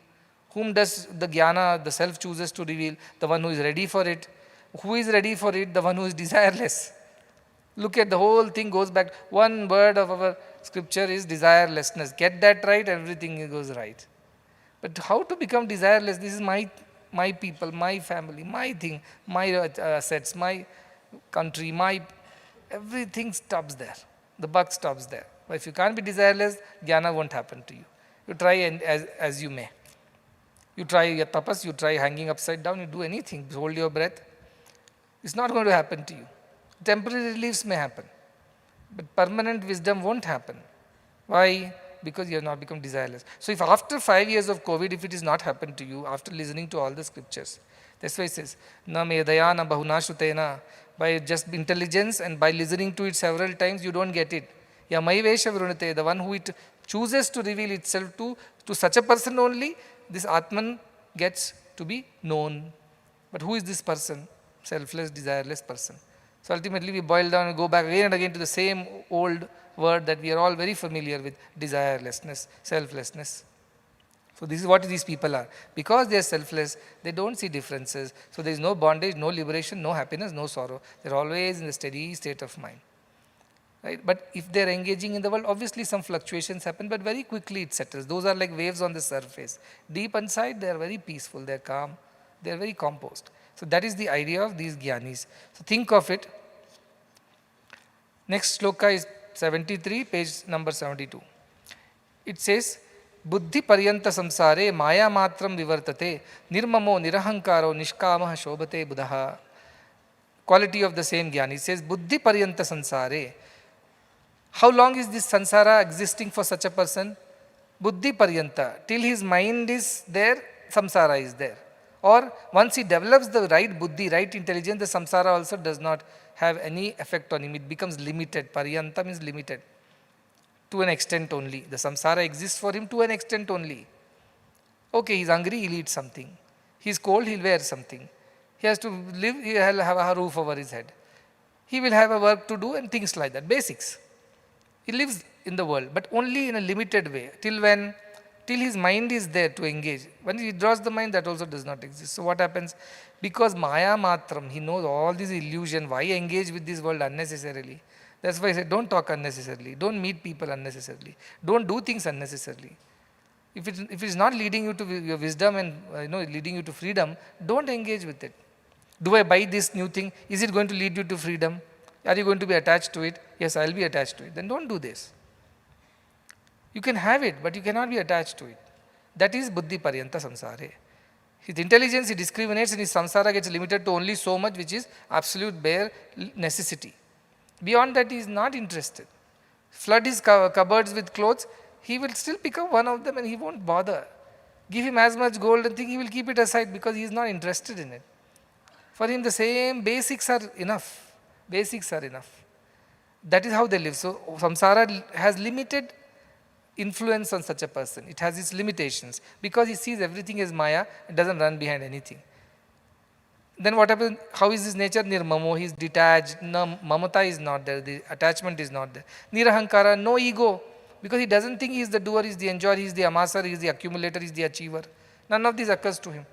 Whom does the Jnana, the self chooses to reveal? The one who is ready for it. Who is ready for it? The one who is desireless. Look at the whole thing goes back. One word of our scripture is desirelessness. Get that right, everything goes right. But how to become desireless? This is my people, my family, my thing, my assets, my country, everything stops there. The buck stops there. But if you can't be desireless, jnana won't happen to you. You try as you may. You try your tapas, you try hanging upside down, you do anything, hold your breath. It's not going to happen to you. Temporary reliefs may happen, but permanent wisdom won't happen. Why? Because you have not become desireless. So if after 5 years of COVID, if it is not happened to you, after listening to all the scriptures, that's why it says, na medaya na bahuna shutena, by just intelligence and by listening to it several times, you don't get it. Yamaivesha vrunate, the one who it chooses to reveal itself to such a person only, this Atman gets to be known. But who is this person? Selfless, desireless person. So ultimately we boil down and go back again and again to the same old word that we are all very familiar with, desirelessness, selflessness. So this is what these people are. Because they are selfless, they don't see differences. So there is no bondage, no liberation, no happiness, no sorrow. They are always in a steady state of mind. Right? But if they are engaging in the world, obviously some fluctuations happen, but very quickly it settles. Those are like waves on the surface. Deep inside, they are very peaceful, they are calm, they are very composed. So that is the idea of these Jnanis. So think of it. Next sloka is 73, page number 72. It says, Buddhi paryanta samsare maya matram vivartate nirmamo nirahankaro nishkamah shobhate buddhaha. Quality of the same Jnani. It says, Buddhi paryanta samsare. How long is this sansara existing for such a person? Buddhi paryanta. Till his mind is there, samsara is there. Or once he develops the right buddhi, right intelligence, the samsara also does not have any effect on him. It becomes limited. Paryanta means limited. To an extent only. The samsara exists for him to an extent only. Okay, he's hungry, he'll eat something. He's cold, he'll wear something. He has to live, he'll have a roof over his head. He will have a work to do and things like that. Basics. He lives in the world, but only in a limited way. Till when? Till his mind is there to engage. When he draws the mind, that also does not exist. So what happens? Because Maya Matram, he knows all this illusion. Why engage with this world unnecessarily? That's why I said, don't talk unnecessarily. Don't meet people unnecessarily. Don't do things unnecessarily. If it is not leading you to your wisdom and leading you to freedom, don't engage with it. Do I buy this new thing? Is it going to lead you to freedom? Are you going to be attached to it? Yes, I'll be attached to it. Then don't do this. You can have it, but you cannot be attached to it. That is buddhi paryanta samsare. His intelligence, he discriminates, and his samsara gets limited to only so much, which is absolute bare necessity. Beyond that, he is not interested. Flood his cupboards with clothes, he will still pick up one of them and he won't bother. Give him as much gold and thing, he will keep it aside because he is not interested in it. For him, the same basics are enough. Basics are enough. That is how they live. So, samsara has limited influence on such a person. It has its limitations because he sees everything as Maya and doesn't run behind anything. Then what happens? How is his nature? Nirmamo, he is detached. No, mamata is not there. The attachment is not there. Nirahankara, no ego. Because he doesn't think he is the doer, he is the enjoyer, he is the amaser, he is the accumulator, he is the achiever. None of this occurs to him.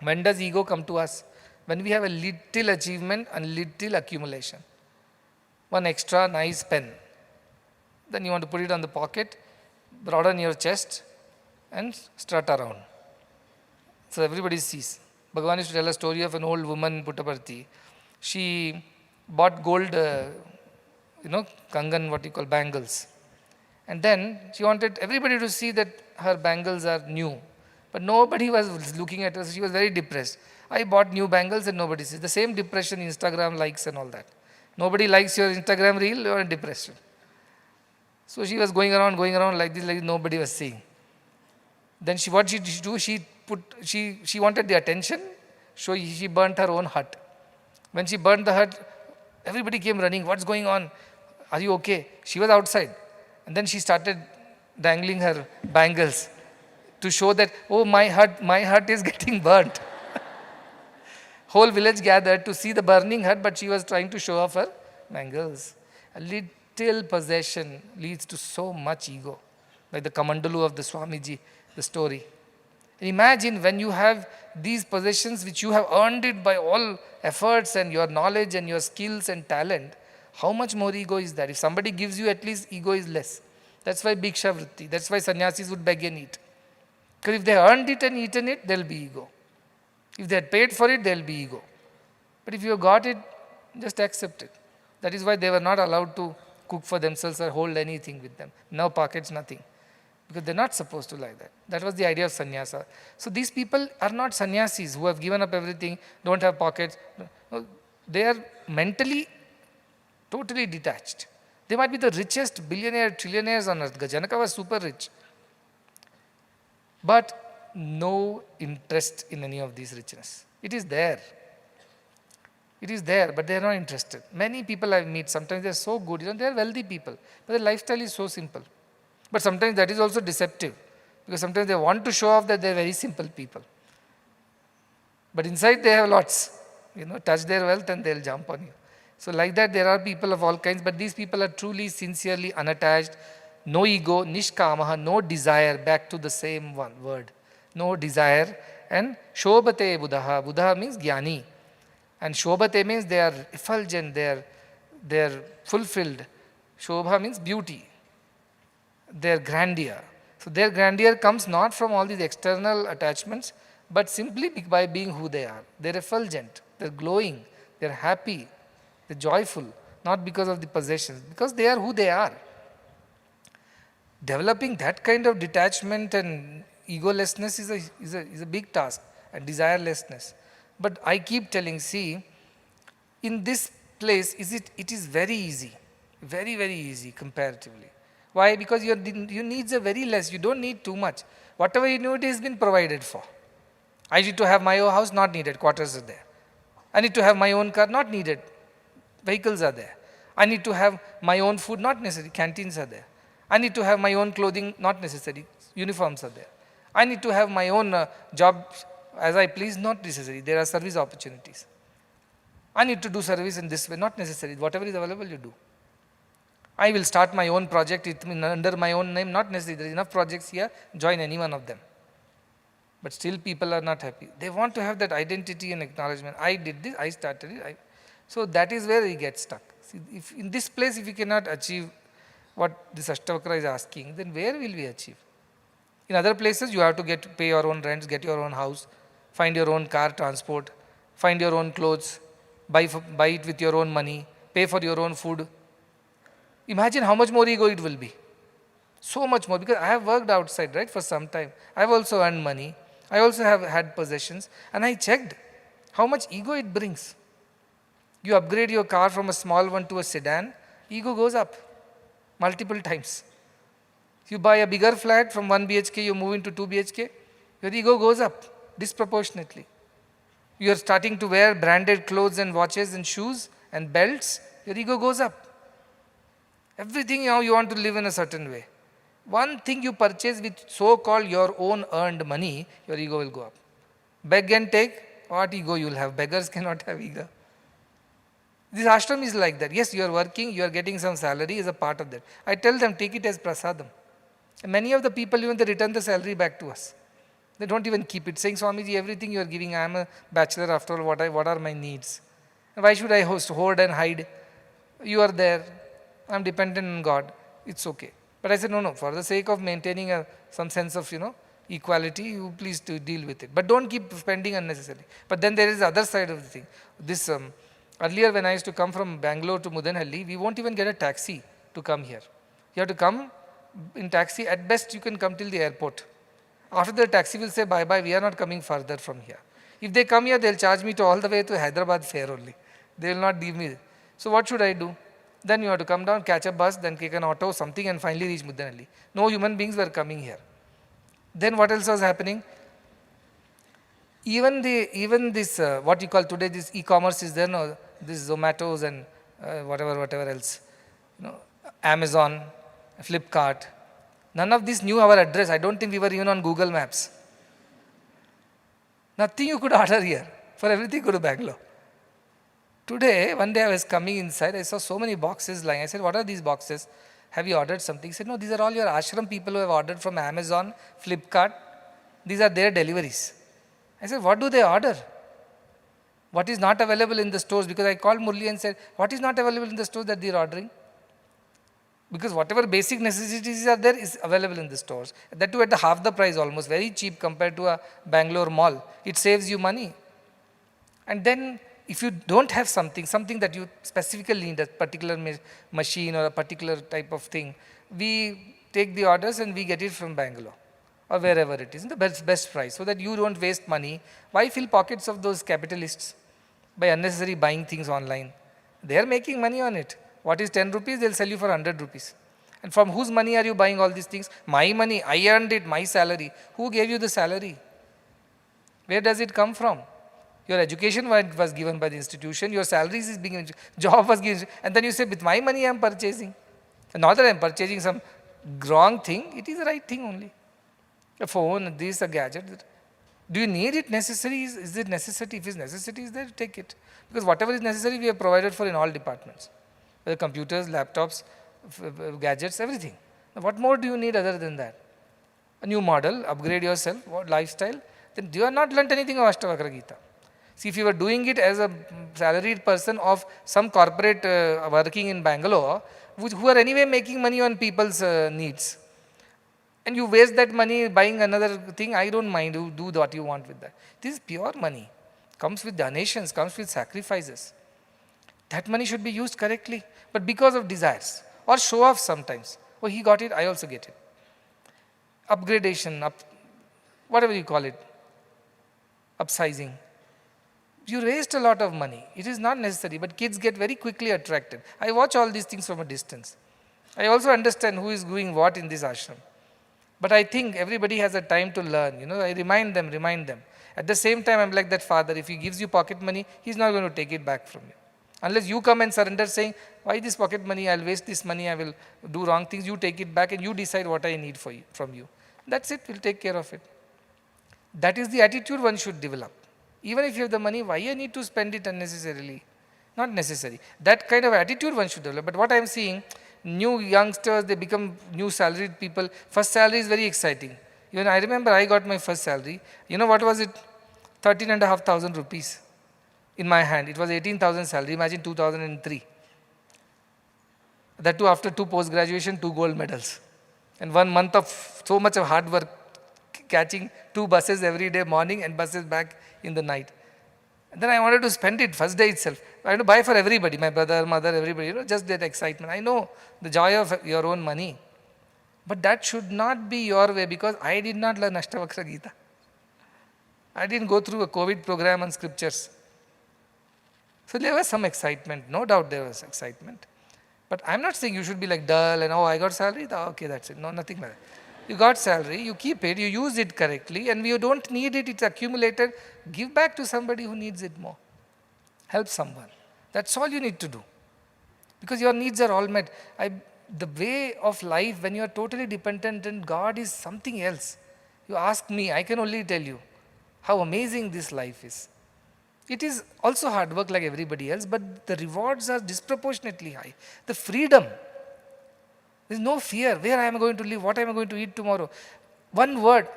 When does ego come to us? When we have a little achievement and little accumulation. One extra nice pen. Then you want to put it on the pocket, broaden your chest and strut around. So everybody sees. Bhagavan used to tell a story of an old woman in Puttaparthi. She bought gold, kangan, what you call bangles. And then she wanted everybody to see that her bangles are new. But nobody was looking at her. She was very depressed. I bought new bangles and nobody sees. The same depression, Instagram likes and all that. Nobody likes your Instagram reel, you are in depression. So she was going around like this, like nobody was seeing. Then what she do? She wanted the attention, so she burnt her own hut. When she burnt the hut, everybody came running. What's going on? Are you okay? She was outside. And then she started dangling her bangles to show that, oh, my hut is getting burnt. Whole village gathered to see the burning hut, but she was trying to show off her bangles. A little possession leads to so much ego. Like the Kamandalu of the Swamiji, the story. And imagine when you have these possessions which you have earned it by all efforts and your knowledge and your skills and talent, how much more ego is that? If somebody gives you, at least ego is less. That's why Bhiksha Vritti, that's why sannyasis would beg and eat. Because if they earned it and eaten it, there will be ego. If they had paid for it, there will be ego. But if you got it, just accept it. That is why they were not allowed to cook for themselves or hold anything with them. No pockets, nothing. Because they're not supposed to like that. That was the idea of sannyasa. So these people are not sannyasis who have given up everything, don't have pockets. No, they are mentally totally detached. They might be the richest billionaire, trillionaires on earth. Janaka was super rich. But no interest in any of these richness. It is there. It is there, but they are not interested. Many people I meet, sometimes they are so good, they are wealthy people, but their lifestyle is so simple. But sometimes that is also deceptive, because sometimes they want to show off that they are very simple people. But inside they have lots. Touch their wealth and they will jump on you. So like that there are people of all kinds, but these people are truly, sincerely unattached, no ego, nishkamaha, no desire, back to the same one word. No desire. And shobhate buddha. Buddha means jnani. And shobhate means they are effulgent, they are fulfilled. Shobha means beauty, their grandeur. So their grandeur comes not from all these external attachments, but simply by being who they are. They are effulgent, they are glowing, they are happy, they are joyful, not because of the possessions, because they are who they are. Developing that kind of detachment and egolessness is a big task, and desirelessness. But I keep telling, see, in this place, it is very easy, very, very easy comparatively. Why? Because your needs are very less. You don't need too much. Whatever you need has been provided for. I need to have my own house, not needed. Quarters are there. I need to have my own car, not needed. Vehicles are there. I need to have my own food, not necessary. Canteens are there. I need to have my own clothing, not necessary. Uniforms are there. I need to have my own job as I please, not necessary. There are service opportunities. I need to do service in this way, not necessary. Whatever is available, you do. I will start my own project under my own name, not necessary. There is enough projects here, join any one of them. But still people are not happy. They want to have that identity and acknowledgement. I did this, I started it. So that is where we get stuck. See, if in this place, if we cannot achieve what this Ashtavakra is asking, then where will we achieve? In other places, you have to pay your own rents, get your own house, find your own car transport, find your own clothes, buy it with your own money, pay for your own food. Imagine how much more ego it will be. So much more, because I have worked outside, right, for some time. I have also earned money. I also have had possessions, and I checked how much ego it brings. You upgrade your car from a small one to a sedan, ego goes up multiple times. You buy a bigger flat from 1 BHK, you move into 2 BHK, your ego goes up disproportionately. You are starting to wear branded clothes and watches and shoes and belts, your ego goes up. Everything now you want to live in a certain way. One thing you purchase with so-called your own earned money, your ego will go up. Beg and take, what ego you will have? Beggars cannot have ego. This ashram is like that. Yes, you are working, you are getting some salary as a part of that. I tell them, take it as prasadam. And many of the people, even they return the salary back to us. They don't even keep it, saying, Swamiji, everything you are giving, I am a bachelor after all, what are my needs? Why should I hoard and hide? You are there, I am dependent on God, it's okay. But I said, no, for the sake of maintaining some sense of, equality, you please deal with it. But don't keep spending unnecessarily. But then there is the other side of the thing. This earlier when I used to come from Bangalore to Muddenahalli, we won't even get a taxi to come here. You have to come in taxi, at best you can come till the airport. After the taxi will say, bye bye, we are not coming further from here. If they come here, they'll charge me to all the way to Hyderabad fare only. They will not give me. So what should I do? Then you have to come down, catch a bus, then take an auto, something, and finally reach Muddenahalli. No human beings were coming here. Then what else was happening? Even this, what you call today, this e-commerce is there, no? This Zomatos and whatever else. Amazon, Flipkart. None of this knew our address. I don't think we were even on Google Maps. Nothing you could order here. For everything, go to Bangalore. Today, one day I was coming inside, I saw so many boxes lying. I said, what are these boxes? Have you ordered something? He said, no, these are all your ashram people who have ordered from Amazon, Flipkart. These are their deliveries. I said, what do they order? What is not available in the stores? Because I called Murli and said, what is not available in the stores that they are ordering? Because whatever basic necessities are there is available in the stores. That too at half the price almost, very cheap compared to a Bangalore mall. It saves you money. And then if you don't have something that you specifically need, a particular machine or a particular type of thing, we take the orders and we get it from Bangalore or wherever it is, in the best price, so that you don't waste money. Why fill pockets of those capitalists by unnecessary buying things online? They are making money on it. What is 10 rupees? They'll sell you for 100 rupees. And from whose money are you buying all these things? My money. I earned it, my salary. Who gave you the salary? Where does it come from? Your education was given by the institution. Your salaries is being, job was given. And then you say, with my money I am purchasing. Not that I am purchasing some wrong thing. It is the right thing only. A phone, this, a gadget. Do you need it necessary? Is it necessity? If it's necessity, is there, take it. Because whatever is necessary, we have provided for in all departments. Whether computers, laptops, gadgets, everything. Now, what more do you need other than that? A new model, upgrade yourself, what lifestyle. Then you have not learnt anything of Ashtavakra Gita. See, if you were doing it as a salaried person of some corporate working in Bangalore, who are anyway making money on people's needs, and you waste that money buying another thing, I don't mind, you do what you want with that. This is pure money. Comes with donations, comes with sacrifices. That money should be used correctly. But because of desires or show off sometimes. Oh, he got it, I also get it. Upgradation, whatever you call it, upsizing. You waste a lot of money. It is not necessary, but kids get very quickly attracted. I watch all these things from a distance. I also understand who is doing what in this ashram. But I think everybody has a time to learn. I remind them. At the same time, I'm like that father. If he gives you pocket money, he's not going to take it back from you. Unless you come and surrender saying, why this pocket money, I'll waste this money, I will do wrong things, you take it back and you decide what I need from you. That's it, we'll take care of it. That is the attitude one should develop. Even if you have the money, why I need to spend it unnecessarily? Not necessary. That kind of attitude one should develop. But what I'm seeing, new youngsters, they become new salaried people. First salary is very exciting. Even I remember I got my first salary. You know what was it? 13,500 rupees in my hand. It was 18,000 salary. Imagine 2003. That too after 2 post-graduation, 2 gold medals. And 1 month of so much of hard work, catching 2 buses every day morning and buses back in the night. And then I wanted to spend it first day itself. I had to buy for everybody, my brother, mother, everybody, just that excitement. I know the joy of your own money. But that should not be your way, because I did not learn Ashtavakra Gita. I didn't go through a COVID program on scriptures. So there was some excitement, no doubt there was excitement. But I'm not saying you should be like dull and, oh, I got salary, okay, that's it. No, nothing like that. You got salary, you keep it, you use it correctly, and you don't need it, it's accumulated. Give back to somebody who needs it more. Help someone. That's all you need to do. Because your needs are all met. The way of life, when you are totally dependent on God, is something else. You ask me, I can only tell you how amazing this life is. It is also hard work like everybody else, but the rewards are disproportionately high. The freedom. There is no fear. Where I am going to live? What I am going to eat tomorrow? One word.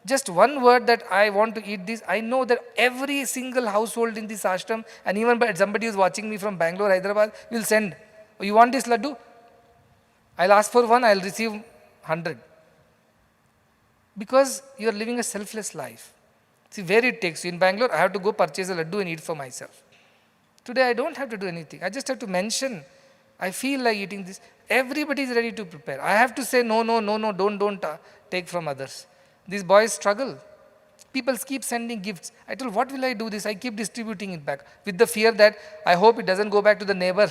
Just one word that I want to eat this. I know that every single household in this ashram, and even somebody who is watching me from Bangalore, Hyderabad, will send, oh, you want this laddu? I'll ask for 1, I'll receive 100. Because you are living a selfless life. See where it takes you. In Bangalore, I have to go purchase a laddu and eat for myself. Today, I don't have to do anything. I just have to mention, I feel like eating this. Everybody is ready to prepare. I have to say, no, don't take from others. These boys struggle. People keep sending gifts. I told, what will I do this? I keep distributing it back with the fear that I hope it doesn't go back to the neighbor.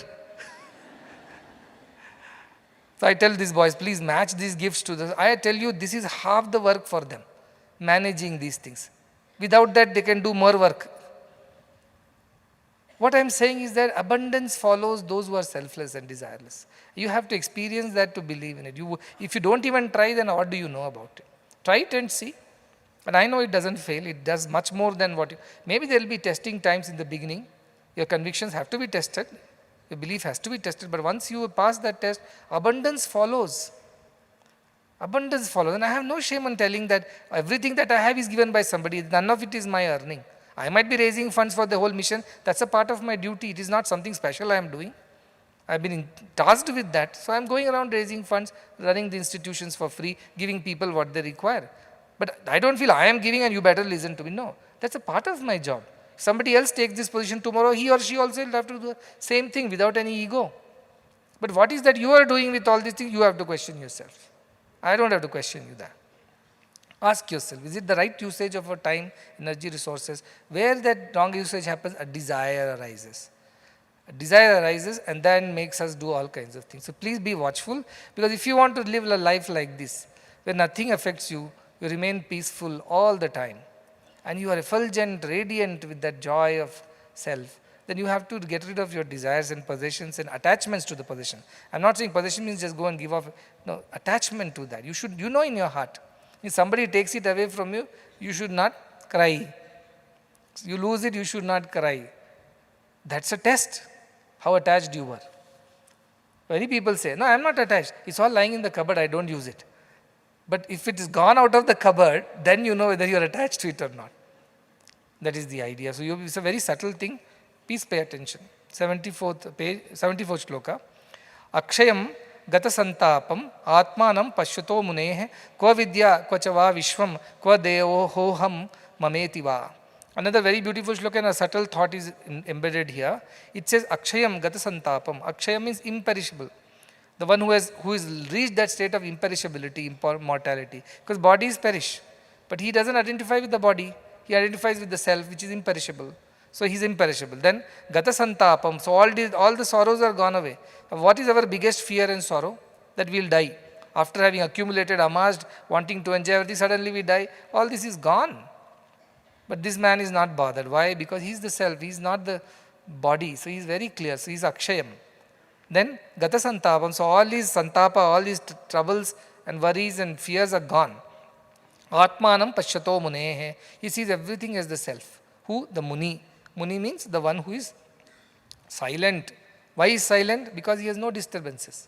So I tell these boys, please match these gifts to the. I tell you, this is half the work for them, managing these things. Without that, they can do more work. What I am saying is that abundance follows those who are selfless and desireless. You have to experience that to believe in it. If you don't even try, then what do you know about it? Try it and see. And I know it doesn't fail. It does much more than what you. Maybe there will be testing times in the beginning. Your convictions have to be tested. Your belief has to be tested. But once you pass that test, abundance follows. Abundance follows. And I have no shame in telling that everything that I have is given by somebody. None of it is my earning. I might be raising funds for the whole mission. That's a part of my duty. It is not something special I am doing. I've been tasked with that. So I'm going around raising funds, running the institutions for free, giving people what they require. But I don't feel I am giving and you better listen to me. No, that's a part of my job. Somebody else takes this position tomorrow, he or she also will have to do the same thing without any ego. But what is that you are doing with all these things? You have to question yourself. I don't have to question you that. Ask yourself, is it the right usage of our time, energy, resources? Where that wrong usage happens, a desire arises. A desire arises and then makes us do all kinds of things. So please be watchful, because if you want to live a life like this, where nothing affects you, you remain peaceful all the time, and you are effulgent, radiant with that joy of self, then you have to get rid of your desires and possessions and attachments to the possession. I'm not saying possession means just go and give off. No, attachment to that. You know in your heart. If somebody takes it away from you, you should not cry. You lose it, you should not cry. That's a test, how attached you were. Many people say, no, I'm not attached. It's all lying in the cupboard, I don't use it. But if it is gone out of the cupboard, then you know whether you are attached to it or not. That is the idea. So it's a very subtle thing. Please pay attention. 74th page, 74th shloka. Akshayam gata santapam atmanam pashyato munehe kva vidya kva chava vishvam kva devo hoham mameti va. Another very beautiful shloka and a subtle thought is embedded here. It says Akshayam gata santapam. Akshayam means imperishable. The one who has reached that state of imperishability, immortality. Because bodies perish. But he doesn't identify with the body. He identifies with the self, which is imperishable. So he is imperishable. Then gata santapam. So all the sorrows are gone away. What is our biggest fear and sorrow? That we will die. After having accumulated, amassed, wanting to enjoy everything, suddenly we die. All this is gone. But this man is not bothered. Why? Because he is the self. He is not the body. So he is very clear. So he is akshayam. Then gata santapam. So all these santapa, all these troubles and worries and fears are gone. Atmanam pashyato munehe. He sees everything as the self. Who? The muni. Muni means the one who is silent. Why is silent? Because he has no disturbances.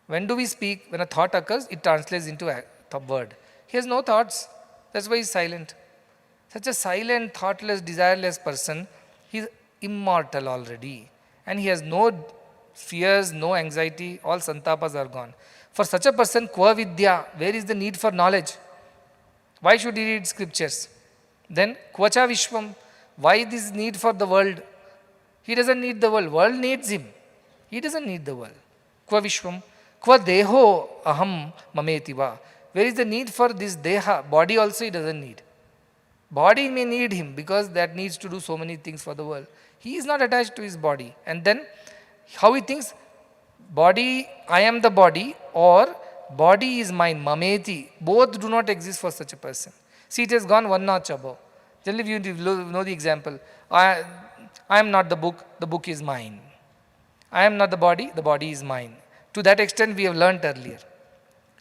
When do we speak? When a thought occurs, it translates into a word. He has no thoughts. That's why he is silent. Such a silent, thoughtless, desireless person, he is immortal already. And he has no fears, no anxiety, all santapas are gone. For such a person, kva vidya, where is the need for knowledge? Why should he read scriptures? Then, kvacha vishvam, why this need for the world? He doesn't need the world. World needs him. He doesn't need the world. Kva vishvam, kva deho aham mametiva. Where is the need for this deha? Body also he doesn't need. Body may need him because that needs to do so many things for the world. He is not attached to his body. And then, how he thinks, body, I am the body, or body is mine, mameti. Both do not exist for such a person. See, it has gone one notch above. Generally, you know the example. I am not the book is mine. I am not the body is mine. To that extent, we have learnt earlier.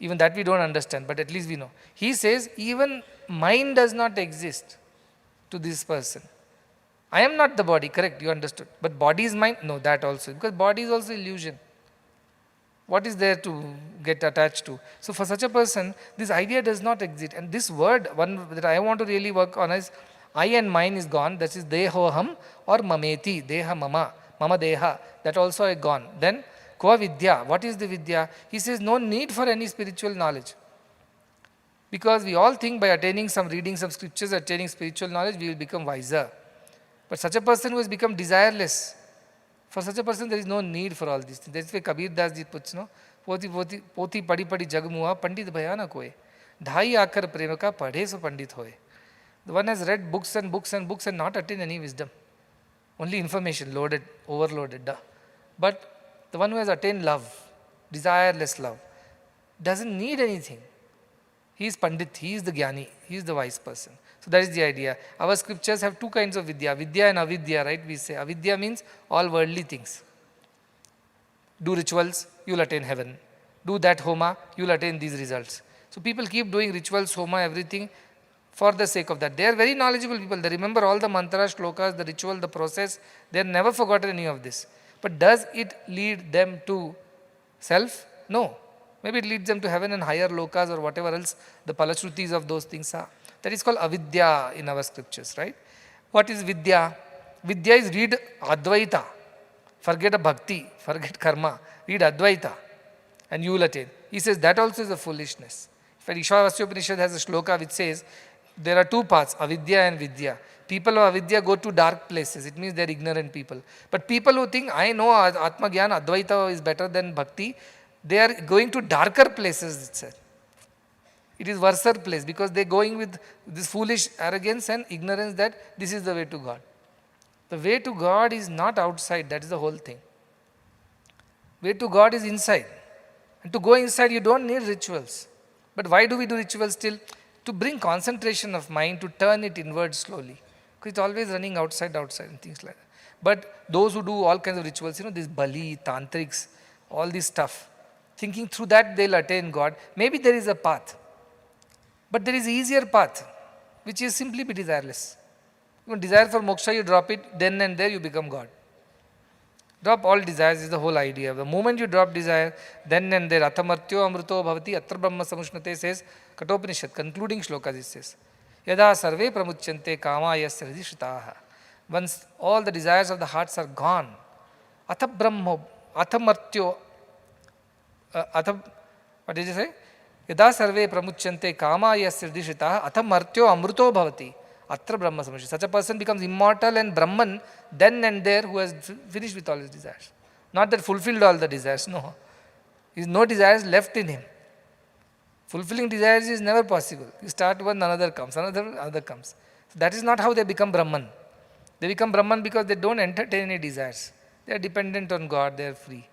Even that we don't understand, but at least we know. He says, even mind does not exist to this person. I am not the body, correct, you understood. But body is mine? No, that also. Because body is also illusion. What is there to get attached to? So for such a person, this idea does not exist. And this word, one that I want to really work on is, I and mine is gone. That is dehoham or mameti, deha mama, mama deha. That also is gone. Then, kva vidya. What is the vidya? He says, no need for any spiritual knowledge. Because we all think by reading some scriptures, attaining spiritual knowledge, we will become wiser. But such a person who has become desireless, for such a person there is no need for all these things. That's why Kabir Das ji puts, no, poti padi padi jagmuha pandit bhaya na koe. Dhai akar prema ka padhe so pandit hoye. The one has read books and books and books and not attained any wisdom. Only information loaded, overloaded. Duh. But the one who has attained love, desireless love, doesn't need anything. He is Pandit, he is the Jnani, he is the wise person. So that is the idea. Our scriptures have two kinds of Vidya, Vidya and Avidya, right? We say Avidya means all worldly things. Do rituals, you will attain heaven. Do that homa, you will attain these results. So people keep doing rituals, homa, everything for the sake of that. They are very knowledgeable people. They remember all the mantras, shlokas, the ritual, the process. They have never forgotten any of this. But does it lead them to self? No. Maybe it leads them to heaven and higher lokas or whatever else the palashrutis of those things are. That is called avidya in our scriptures, right? What is vidya? Vidya is read Advaita. Forget a bhakti, forget karma. Read Advaita and you will attain. He says that also is a foolishness. In fact, Ishavasya Upanishad has a shloka which says there are two paths, avidya and vidya. People of avidya go to dark places. It means they are ignorant people. But people who think, I know Atma Gyan, Advaita is better than bhakti, they are going to darker places, it said. It is worse place because they are going with this foolish arrogance and ignorance that this is the way to God. The way to God is not outside, that is the whole thing. Way to God is inside. And to go inside, you don't need rituals. But why do we do rituals still? To bring concentration of mind, to turn it inward slowly. Because it's always running outside and things like that. But those who do all kinds of rituals, this Bali, Tantrics, all this stuff, thinking through that they'll attain God. Maybe there is a path. But there is easier path, which is simply be desireless. You desire for moksha, you drop it, then and there you become God. Drop all desires is the whole idea. The moment you drop desire, then and there, atamartyo amruto bhavati atra brahma samushnate says, Katopanishad, concluding shlokas it says, yada sarve pramuchyante kamaya sridishitaha. Once all the desires of the hearts are gone, atha brahma, atamartyo, what did you say? Yada sarve pramuchyante kamaya sridishitaha atamartyo amruto bhavati. Atra Brahma Samushri. Such a person becomes immortal and Brahman then and there who has finished with all his desires. Not that fulfilled all the desires, no. There is no desires left in him. Fulfilling desires is never possible. You start one, another comes, another comes. So that is not how they become Brahman. They become Brahman because they don't entertain any desires. They are dependent on God, they are free.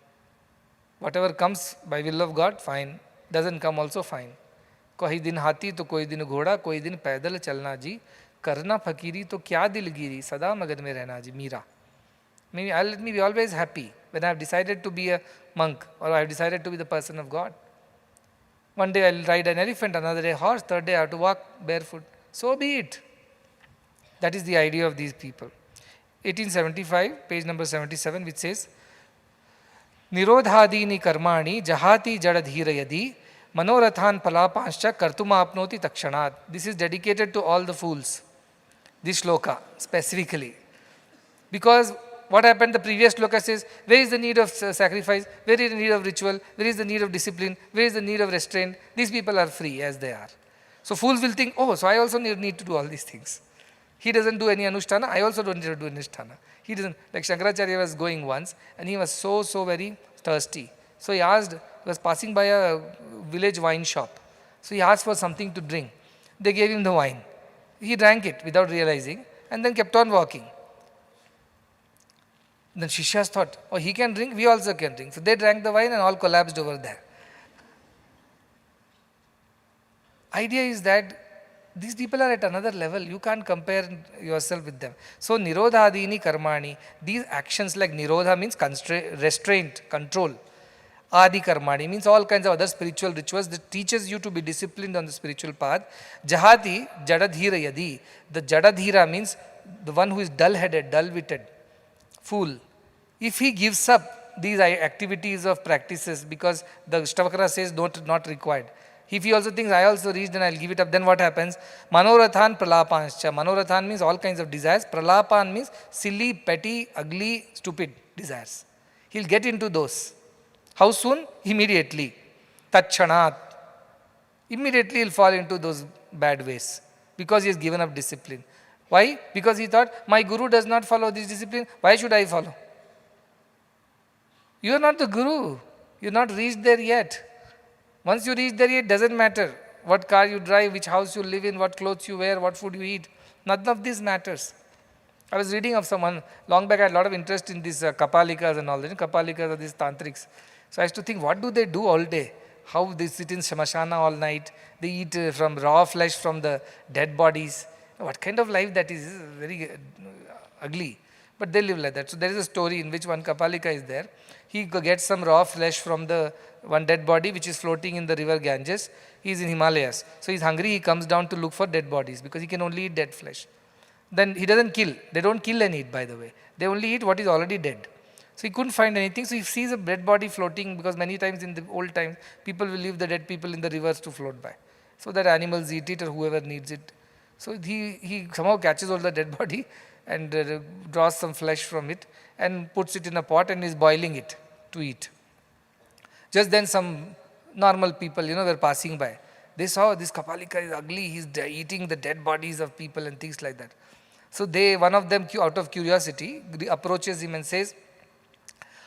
Whatever comes by will of God, fine. Doesn't come also, fine. कोई दिन हाथी तो कोई दिन घोड़ा कोई दिन पैदल चलना जी करना फकीरी तो क्या दिलगिरी सदा मगन में रहना जी Meera. Maybe let me be always happy when I have decided to be a monk or I have decided to be the person of God. One day I will ride an elephant, another day a horse, third day I have to walk barefoot. So be it. That is the idea of these people. 1875, page number 77, which says, Nirodhadini karmani jahati jadadhira yadi manorathan palapanscha kartumapnoti takshanat. This is dedicated to all the fools. This shloka specifically. Because what happened, the previous shloka says, where is the need of sacrifice? Where is the need of ritual? Where is the need of discipline? Where is the need of restraint? These people are free as they are. So fools will think, oh, so I also need to do all these things. He doesn't do any anushtana, I also don't need to do anushtana. He doesn't, like Shankaracharya was going once and he was so very thirsty. So he asked, he was passing by a village wine shop. So he asked for something to drink. They gave him the wine. He drank it without realizing and then kept on walking. Then Shishyas thought, oh, he can drink, we also can drink. So they drank the wine and all collapsed over there. Idea is that these people are at another level. You can't compare yourself with them. So Nirodhadini karmani, these actions like Nirodha means restraint, control. Adi karmani means all kinds of other spiritual rituals that teaches you to be disciplined on the spiritual path. Jahati jadadhira yadi. The jadadhira means the one who is dull-headed, dull-witted, fool. If he gives up these activities of practices because the Ashtavakra says not required. If he also thinks I also reached and I'll give it up, then what happens? Manorathan pralapanscha. Manorathan means all kinds of desires. Pralapan means silly, petty, ugly, stupid desires. He'll get into those. How soon? Immediately. Tatshanat. Immediately he'll fall into those bad ways because he has given up discipline. Why? Because he thought, my guru does not follow this discipline, why should I follow? You are not the guru. You are not reached there yet. Once you reach there, it doesn't matter. what car you drive, which house you live in, what clothes you wear, what food you eat. None of this matters. I was reading of someone, long back I had a lot of interest in these Kapalikas and all that. Kapalikas are these tantrics. So I used to think, what do they do all day? How they sit in shamashana all night. They eat from raw flesh from the dead bodies. What kind of life that is? Very ugly. But they live like that. So there is a story in which one Kapalika is there. He gets some raw flesh from the one dead body which is floating in the river Ganges. He is in Himalayas. So he's hungry, he comes down to look for dead bodies because he can only eat dead flesh. Then he doesn't kill. They don't kill and eat, by the way. They only eat what is already dead. So he couldn't find anything. So he sees a dead body floating because many times in the old times, people will leave the dead people in the rivers to float by. So that animals eat it or whoever needs it. So he somehow catches all the dead body and draws some flesh from it and puts it in a pot and is boiling it to eat. Just then some normal people, were passing by. They saw this Kapalika is ugly, he's eating the dead bodies of people and things like that. So one of them, out of curiosity, approaches him and says,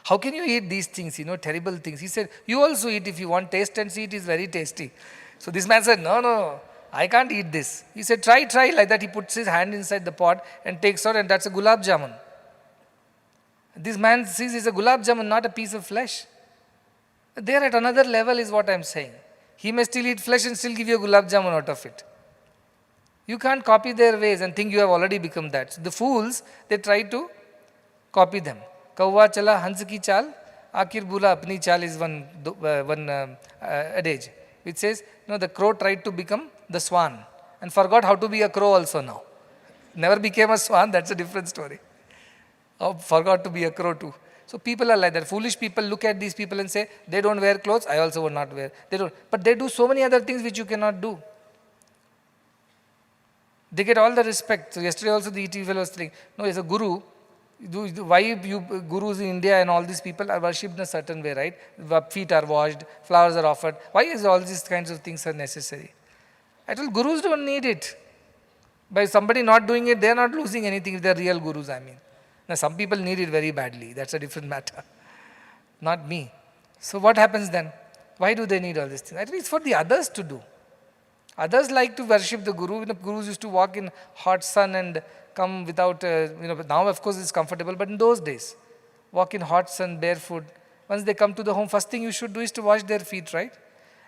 how can you eat these things, terrible things? He said, you also eat if you want, taste and see, it is very tasty. So this man said, no, I can't eat this. He said, try, like that. He puts his hand inside the pot and takes out, and that's a gulab jamun. This man sees it's a gulab jamun, not a piece of flesh. They are at another level is what I am saying. He may still eat flesh and still give you a gulab jamun out of it. You can't copy their ways and think you have already become that. So the fools, they try to copy them. Kauwa chala hans ki chal, akir bula apni chal is one adage, which says, the crow tried to become the swan and forgot how to be a crow also now. Never became a swan, that's a different story. Forgot to be a crow too. So people are like that. Foolish people look at these people and say, they don't wear clothes, I also would not wear. They don't. But they do so many other things which you cannot do. They get all the respect. So yesterday also the ET fellow was saying, no, as a guru, why you gurus in India and all these people are worshipped in a certain way, right? Feet are washed, flowers are offered. Why is all these kinds of things are necessary? I told gurus don't need it. By somebody not doing it, they are not losing anything if they are real gurus, I mean. Now some people need it very badly. That's a different matter. Not me. So what happens then? Why do they need all these things? I think it's for the others to do. Others like to worship the guru. Gurus used to walk in hot sun and come without, now of course it's comfortable, but in those days, walk in hot sun barefoot. Once they come to the home, first thing you should do is to wash their feet, right?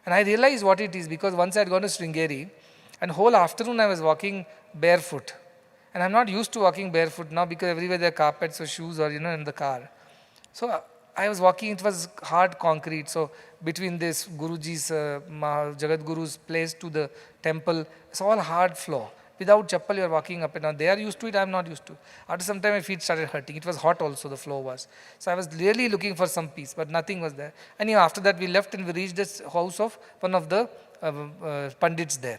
And I realized what it is because once I had gone to Sringeri and whole afternoon I was walking barefoot. And I'm not used to walking barefoot now because everywhere there are carpets or shoes or, in the car. So I was walking, it was hard concrete. So between this Guruji's, Jagat Guru's place to the temple, it's all hard floor. Without chappal, you're walking up and down. They are used to it, I'm not used to it. After some time, my feet started hurting. It was hot also, the floor was. So I was really looking for some peace, but nothing was there. And after that, we left and we reached this house of one of the pandits there,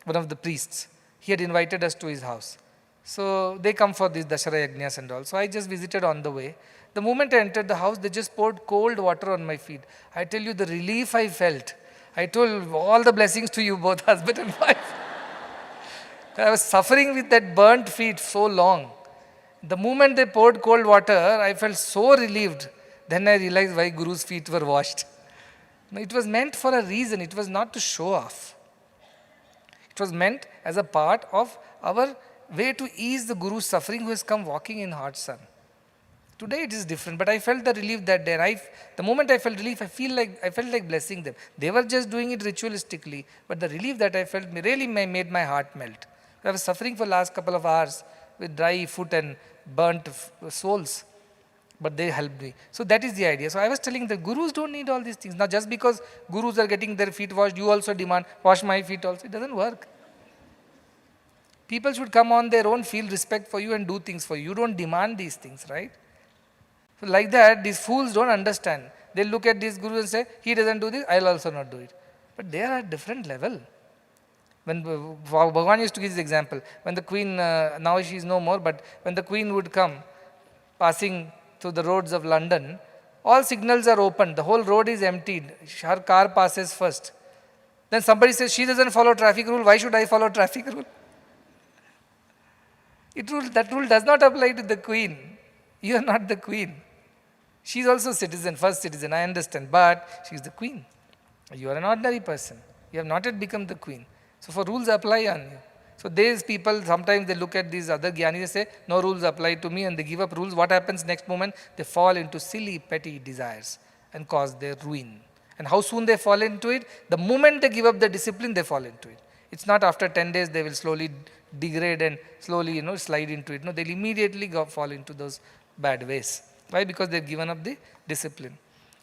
one of the priests. He had invited us to his house. So they come for these Dashara Yajnas and all. So I just visited on the way. The moment I entered the house, they just poured cold water on my feet. I tell you the relief I felt. I told all the blessings to you both, husband and wife. I was suffering with that burnt feet so long. The moment they poured cold water, I felt so relieved. Then I realized why Guru's feet were washed. It was meant for a reason. It was not to show off. It was meant as a part of our way to ease the Guru's suffering who has come walking in hot sun. Today it is different, but I felt the relief that day. The moment I felt relief, I felt like blessing them. They were just doing it ritualistically, but the relief that I felt really made my heart melt. I was suffering for the last couple of hours with dry foot and burnt soles, but they helped me. So that is the idea. So I was telling the Gurus don't need all these things. Now just because Gurus are getting their feet washed, you also demand, wash my feet also. It doesn't work. People should come on their own, feel respect for you and do things for you. You don't demand these things, right? So like that, these fools don't understand. They look at these Gurus and say, he doesn't do this, I'll also not do it. But they are at different level. When Bhagavan used to give this example, when the queen, now she is no more, but when the queen would come, passing through the roads of London, all signals are open, the whole road is emptied, her car passes first. Then somebody says, she doesn't follow traffic rule, why should I follow traffic rule? That rule does not apply to the queen. You are not the queen. She is also citizen, first citizen, I understand, but she is the queen. You are an ordinary person. You have not yet become the queen. So for rules apply on you. So these people, sometimes they look at these other Gyanis, they say, no rules apply to me, and they give up rules. What happens next moment? They fall into silly, petty desires and cause their ruin. And how soon they fall into it? The moment they give up the discipline, they fall into it. It's not after 10 days they will slowly degrade and slowly, slide into it. No, they'll immediately fall into those bad ways. Why? Because they've given up the discipline.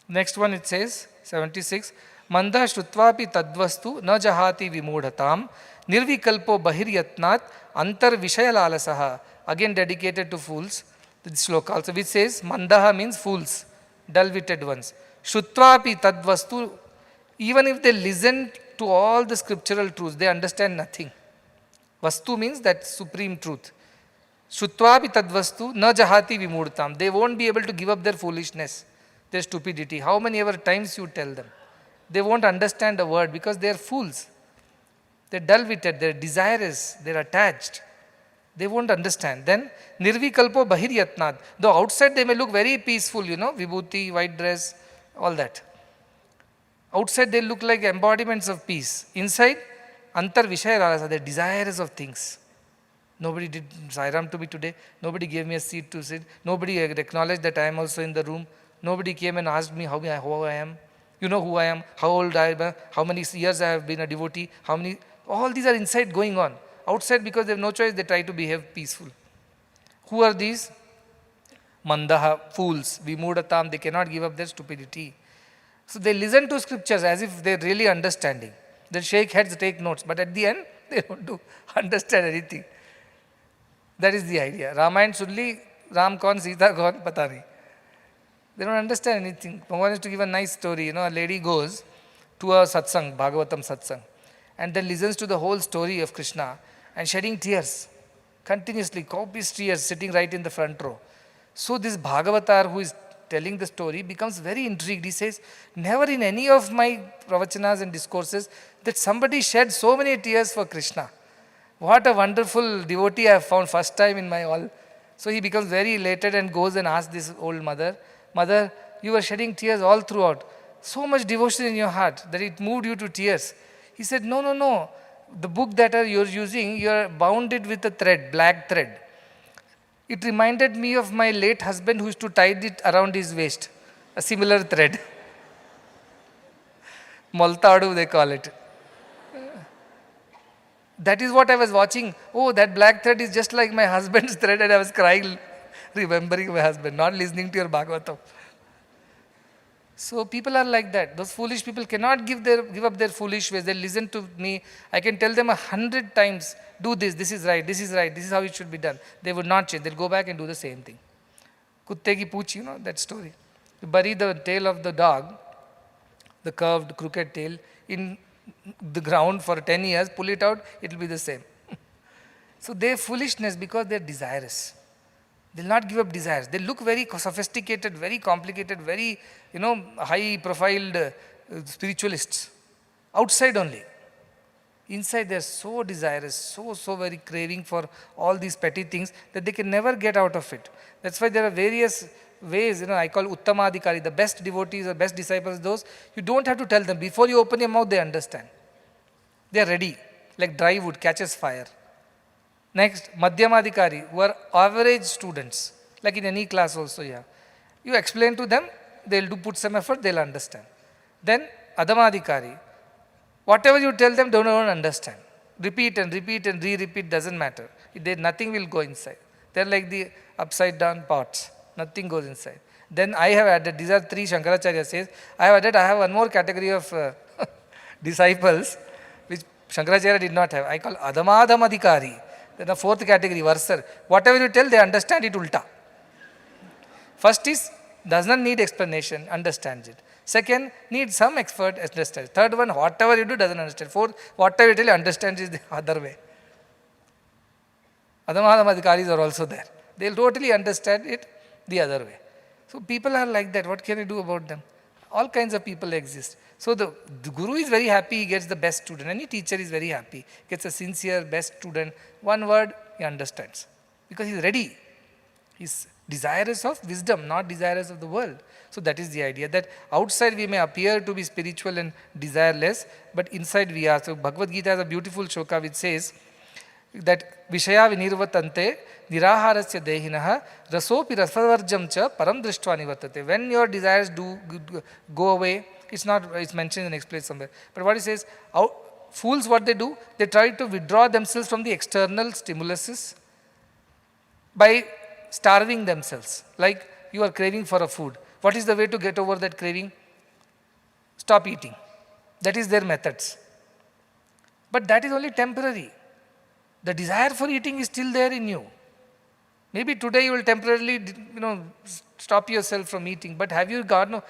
Next one it says, 76, Mandha shrutvapi tadvastu na jahati vimudhatam nirvikalpo bahiryatnat antar vishayalalasaha. Again dedicated to fools, the sloka also, which says, Mandaha means fools, dull-witted ones. Shrutvapi tadvastu, even if they listen to all the scriptural truths, they understand nothing. Vastu means that supreme truth. Shrutvapi tadvastu na jahati vimudhatam. They won't be able to give up their foolishness, their stupidity. How many ever times you tell them? They won't understand a word because they are fools. They're dull-witted, they're desirous, they're attached. They won't understand. Then, nirvikalpo bahiryatnat. Though outside they may look very peaceful, vibhuti, white dress, all that. Outside they look like embodiments of peace. Inside, antar vishayarasa, they're desirous of things. Nobody did Sai Ram to me today. Nobody gave me a seat to sit. Nobody acknowledged that I am also in the room. Nobody came and asked me how I am. You know who I am, how old I am, how many years I have been a devotee, all these are inside going on. Outside, because they have no choice, they try to behave peaceful. Who are these? Mandaha, fools, vimudhatam, they cannot give up their stupidity. So they listen to scriptures as if they're really understanding. They shake heads, take notes, but at the end, they don't do understand anything. That is the idea. Ramayana sunli, Ram kaun, Sita kaun, pata nahi. They don't understand anything. Bhagavan is to give a nice story. A lady goes to a satsang, Bhagavatam satsang, and then listens to the whole story of Krishna and shedding tears, continuously, copious tears, sitting right in the front row. So this Bhagavatar who is telling the story becomes very intrigued. He says, never in any of my pravachanas and discourses that somebody shed so many tears for Krishna. What a wonderful devotee I have found first time in my all. So he becomes very elated and goes and asks this old mother, Mother, you were shedding tears all throughout. So much devotion in your heart that it moved you to tears. He said, no. The book that you're using, you're bound it with a thread, black thread. It reminded me of my late husband who used to tie it around his waist. A similar thread. Moltadu they call it. That is what I was watching. Oh, that black thread is just like my husband's thread, and I was crying, remembering my husband, not listening to your Bhagavatam. So people are like that. Those foolish people cannot give up their foolish ways. They listen to me. I can tell them 100 times, do this, this is right, this is how it should be done. They would not change. They'll go back and do the same thing. Kutte ki pooch, that story. You bury the tail of the dog, the curved, crooked tail, in the ground for 10 years, pull it out, it will be the same. So their foolishness because they are desirous. They will not give up desires. They look very sophisticated, very complicated, very, high-profiled spiritualists. Outside only. Inside they are so desirous, so very craving for all these petty things that they can never get out of it. That's why there are various ways, I call Uttamadhikari, the best devotees or best disciples, those, you don't have to tell them. Before you open your mouth, they understand. They are ready, like dry wood catches fire. Next, Madhyamadhikari, who are average students, like in any class also, You explain to them, they'll put some effort, they'll understand. Then, Adhamadhikari, whatever you tell them, don't understand. Repeat and re-repeat, doesn't matter. Nothing will go inside. They're like the upside down pots. Nothing goes inside. Then I have added, these are three Shankaracharya says, I have one more category of disciples, which Shankaracharya did not have. I call Adhamadhamadhikari. Then the fourth category, Varsar. Whatever you tell, they understand it ulta. First is, does not need explanation, understands it. Second, needs some expert, understands. Third one, whatever you do, doesn't understand. Fourth, whatever you tell, understands is the other way. Adhamadhamadhikaris are also there. They'll totally understand it the other way. So people are like that. What can you do about them? All kinds of people exist. So the guru is very happy, he gets the best student. Any teacher is very happy, gets a sincere best student. One word, he understands. Because he's ready. He's Desirous of wisdom, not desirous of the world. So that is the idea, that outside we may appear to be spiritual and desireless, but inside we are. So Bhagavad Gita has a beautiful shloka which says that Vishaya vinirvatante niraharasya dehinaha rasopi rasavarjam cha param drishtva nivartate. When your desires do go away, it's mentioned in the next place somewhere. But what it says, fools, what they do, they try to withdraw themselves from the external stimuluses by starving themselves. Like you are craving for a food. What is the way to get over that craving? Stop eating. That is their methods. But that is only temporary. The desire for eating is still there in you. Maybe today you will temporarily, stop yourself from eating, but have you gotten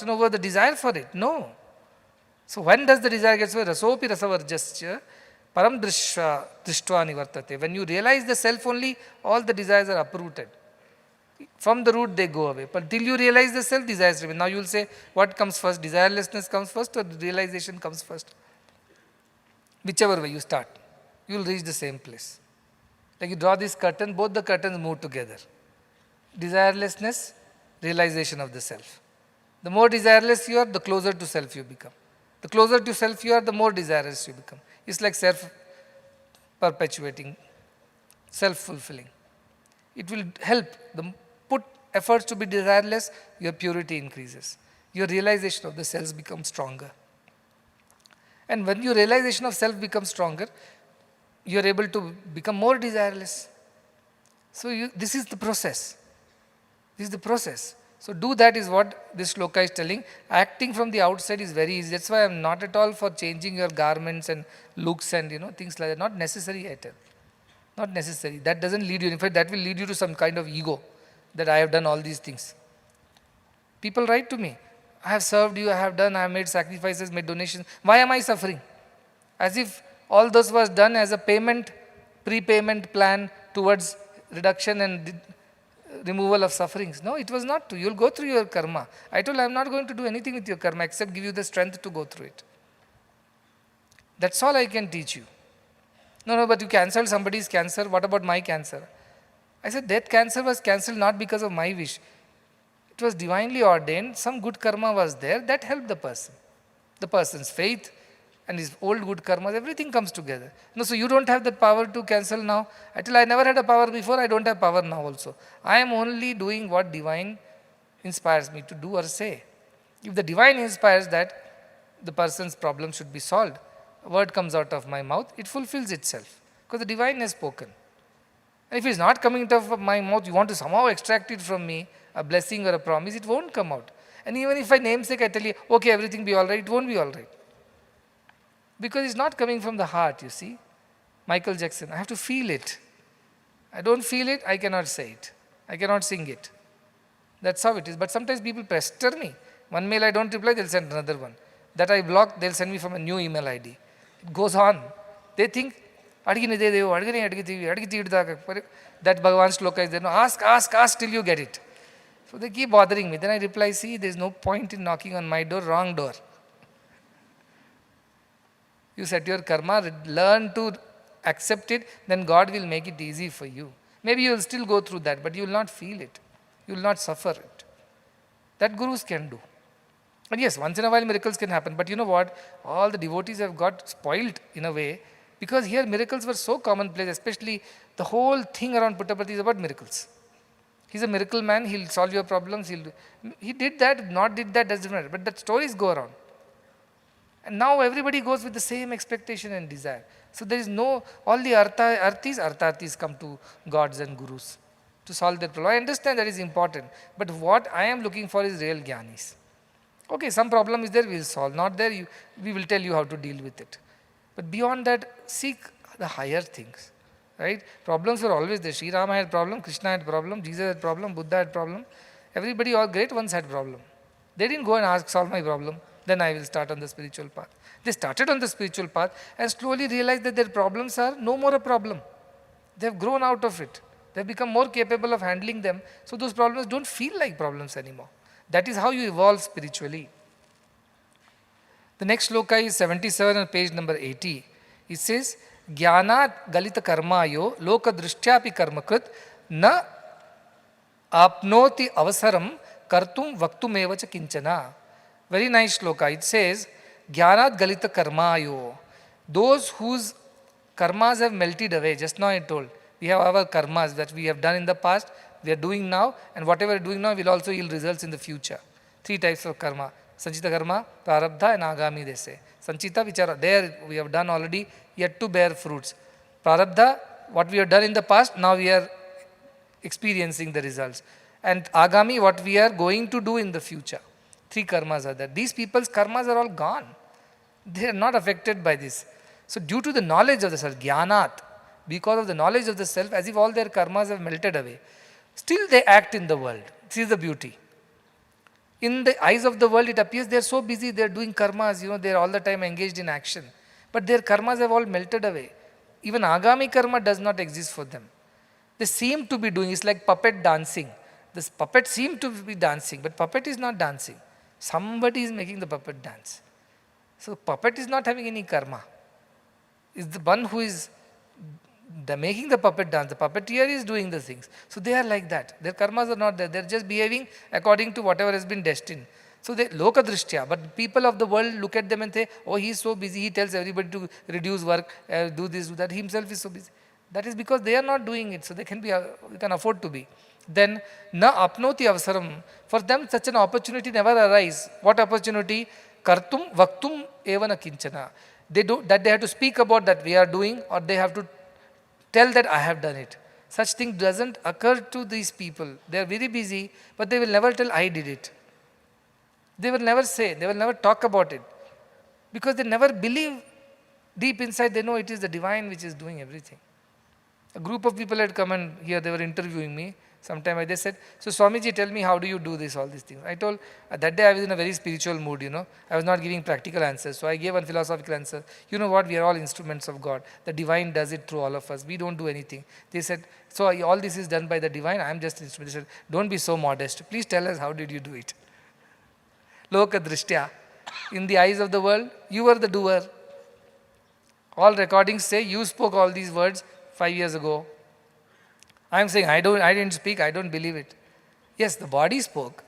over the desire for it? No. So when does the desire get over? Rasopi rasavarjasya param drishtva nivartate. When you realize the self only, all the desires are uprooted. From the root they go away. But till you realize the self, desires remain. Now you will say, what comes first? Desirelessness comes first or realization comes first? Whichever way you start, you will reach the same place. Like you draw this curtain, both the curtains move together. Desirelessness, realization of the self. The more desireless you are, the closer to self you become. The closer to self you are, the more desirous you become. It's like self-perpetuating, self-fulfilling. It will help. Put efforts to be desireless, your purity increases. Your realization of the self becomes stronger. And when your realization of self becomes stronger, you are able to become more desireless. So this is the process. This is the process. So do that is what this shloka is telling. Acting from the outside is very easy. That's why I am not at all for changing your garments and looks and things like that. Not necessary at all. Not necessary. That doesn't lead you. In fact, that will lead you to some kind of ego that I have done all these things. People write to me, I have served you, I have made sacrifices, made donations. Why am I suffering? As if all this was done as a prepayment plan towards reduction and removal of sufferings. No, it was not to. You will go through your karma. I told I am not going to do anything with your karma except give you the strength to go through it. That's all I can teach you. No, but you cancelled somebody's cancer. What about my cancer? I said that cancer was cancelled not because of my wish. It was divinely ordained. Some good karma was there that helped the person. The person's faith and his old good karmas, everything comes together. No, so you don't have that power to cancel now. Until I never had a power before, I don't have power now also. I am only doing what divine inspires me to do or say. If the divine inspires that the person's problem should be solved, a word comes out of my mouth, it fulfills itself. Because the divine has spoken. And if it's not coming out of my mouth, you want to somehow extract it from me, a blessing or a promise, it won't come out. And even if I namesake, I tell you, okay, everything be all right, it won't be all right. Because it's not coming from the heart, you see. Michael Jackson, I have to feel it. I don't feel it, I cannot say it. I cannot sing it. That's how it is. But sometimes people pester me. One mail I don't reply, they'll send another one. That I block, they'll send me from a new email ID. It goes on. They think, that Bhagavan's shloka is there. No, ask till you get it. So they keep bothering me. Then I reply, see, there's no point in knocking on my door, wrong door. You set your karma, learn to accept it, then God will make it easy for you. Maybe you will still go through that, but you will not feel it. You will not suffer it. That gurus can do. And yes, once in a while miracles can happen, but you know what? All the devotees have got spoiled in a way, because here miracles were so commonplace, especially the whole thing around Puttaparthi is about miracles. He's a miracle man, he'll solve your problems, he did that, not did that, doesn't matter, but that stories go around. And now everybody goes with the same expectation and desire. So there is no, all the arthis come to gods and gurus to solve their problem. I understand that is important, but what I am looking for is real jnanis. Okay, some problem is there, we will solve. Not there, we will tell you how to deal with it. But beyond that, seek the higher things. Right? Problems were always there. Sri Rama had problem, Krishna had problem, Jesus had problem, Buddha had problem. Everybody, all great ones had problem. They didn't go and ask, solve my problem, then I will start on the spiritual path. They started on the spiritual path and slowly realized that their problems are no more a problem. They have grown out of it. They have become more capable of handling them. So those problems don't feel like problems anymore. That is how you evolve spiritually. The next shloka is 77 on page number 80. It says, Jnana galita karmayo loka drishtyapi karmakrit na Apnoti avasaram kartum vaktumeva cha kinchana. Very nice shloka. It says, Jnanat galita karmayo. Those whose karmas have melted away. Just now I told. We have our karmas that we have done in the past, we are doing now, and whatever we are doing now will also yield results in the future. Three types of karma. Sanchita karma, prarabdha and agami they say. Sanchita, which are there, we have done already, yet to bear fruits. Prarabdha, what we have done in the past, now we are experiencing the results. And agami, what we are going to do in the future. Three karmas are there. These people's karmas are all gone. They are not affected by this. So due to the knowledge of the self, jnanat, because of the knowledge of the self, as if all their karmas have melted away, still they act in the world. This is the beauty. In the eyes of the world, it appears they are so busy, they are doing karmas, they are all the time engaged in action. But their karmas have all melted away. Even agami karma does not exist for them. They seem to be doing, it's like puppet dancing. This puppet seems to be dancing, but puppet is not dancing. Somebody is making the puppet dance. So puppet is not having any karma. It's the one who is making the puppet dance. The puppeteer is doing the things. So they are like that. Their karmas are not there. They are just behaving according to whatever has been destined. So they loka drishtya, but people of the world look at them and say, oh, he is so busy, he tells everybody to reduce work, do this, do that. He himself is so busy. That is because they are not doing it, so they can afford to be. Then, na apnoti avasaram. For them, such an opportunity never arises. What opportunity? Kartum vaktum evana kinchana. They have to speak about that we are doing, or they have to tell that I have done it. Such thing doesn't occur to these people. They are very busy, but they will never tell I did it. They will never say, they will never talk about it. Because they never believe, deep inside they know it is the divine which is doing everything. A group of people had come and here they were interviewing me. Sometime they said, so Swamiji, tell me how do you do this, all these things. I told, that day I was in a very spiritual mood, I was not giving practical answers. So I gave one philosophical answer. You know what, we are all instruments of God. The divine does it through all of us. We don't do anything. They said, so all this is done by the divine, I am just an instrument. They said, don't be so modest. Please tell us how did you do it. Loka drishtya. In the eyes of the world, you were the doer. All recordings say you spoke all these words 5 years ago. I am saying I didn't speak, I don't believe it. Yes, the body spoke.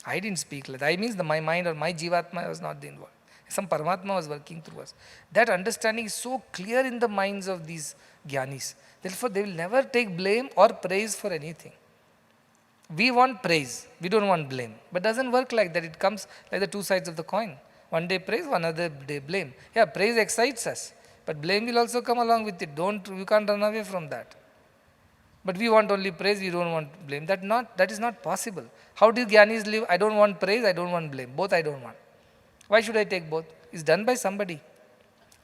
I didn't speak. That means my mind or my jivatma was not involved. Some Paramatma was working through us. That understanding is so clear in the minds of these jnanis. Therefore, they will never take blame or praise for anything. We want praise, we don't want blame. But it doesn't work like that. It comes like the two sides of the coin. One day praise, one other day blame. Yeah, praise excites us. But blame will also come along with it. You can't run away from that. But we want only praise, we don't want blame. That is not possible. How do jnanis live? I don't want praise, I don't want blame. Both I don't want. Why should I take both? It's done by somebody.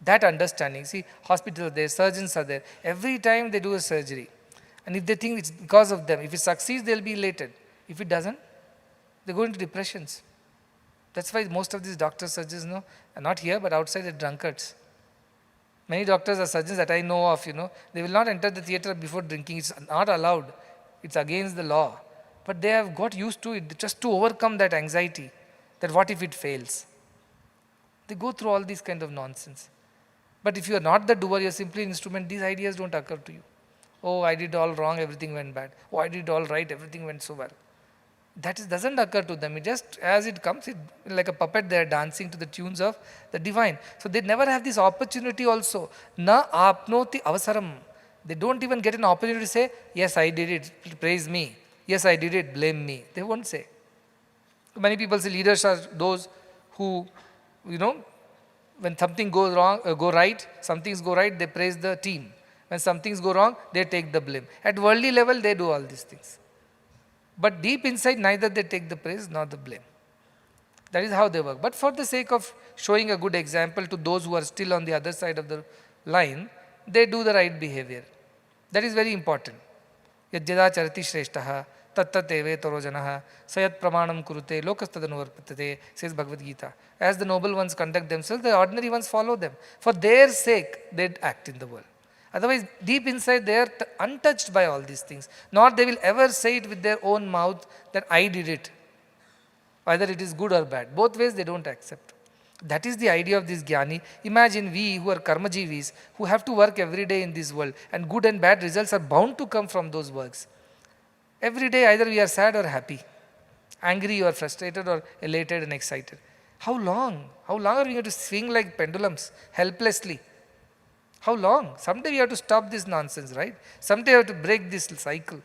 That understanding. See, hospitals are there, surgeons are there. Every time they do a surgery. And if they think it's because of them, if it succeeds, they'll be elated. If it doesn't, they go into depressions. That's why most of these doctors, surgeons, are not here, but outside they're drunkards. Many doctors or surgeons that I know of, they will not enter the theater before drinking. It's not allowed. It's against the law. But they have got used to it just to overcome that anxiety, that what if it fails? They go through all these kind of nonsense. But if you are not the doer, you are simply an instrument, these ideas don't occur to you. Oh, I did all wrong, everything went bad. Oh, I did all right, everything went so well. Doesn't occur to them. It just, as it comes, like a puppet, they are dancing to the tunes of the divine. So they never have this opportunity also. Na apnoti avasaram. They don't even get an opportunity to say, yes, I did it, praise me. Yes, I did it, blame me. They won't say. Many people say leaders are those who, when something goes wrong, go right, some things go right, they praise the team. When some things go wrong, they take the blame. At worldly level, they do all these things. But deep inside, neither they take the praise nor the blame. That is how they work. But for the sake of showing a good example to those who are still on the other side of the line, they do the right behavior. That is very important. Yajyada charati shreshtaha tattateve torojanaha sayat pramanam kurute lokastadanuvarpatate, says Bhagavad Gita. As the noble ones conduct themselves, the ordinary ones follow them. For their sake, they act in the world. Otherwise, deep inside, they are untouched by all these things. Nor they will ever say it with their own mouth that I did it. Either it is good or bad. Both ways, they don't accept. That is the idea of this jnani. Imagine we who are karmajivis, who have to work every day in this world, and good and bad results are bound to come from those works. Every day either we are sad or happy, angry or frustrated or elated and excited. How long? How long are we going to swing like pendulums helplessly? How long? Someday we have to stop this nonsense, right? Someday we have to break this cycle.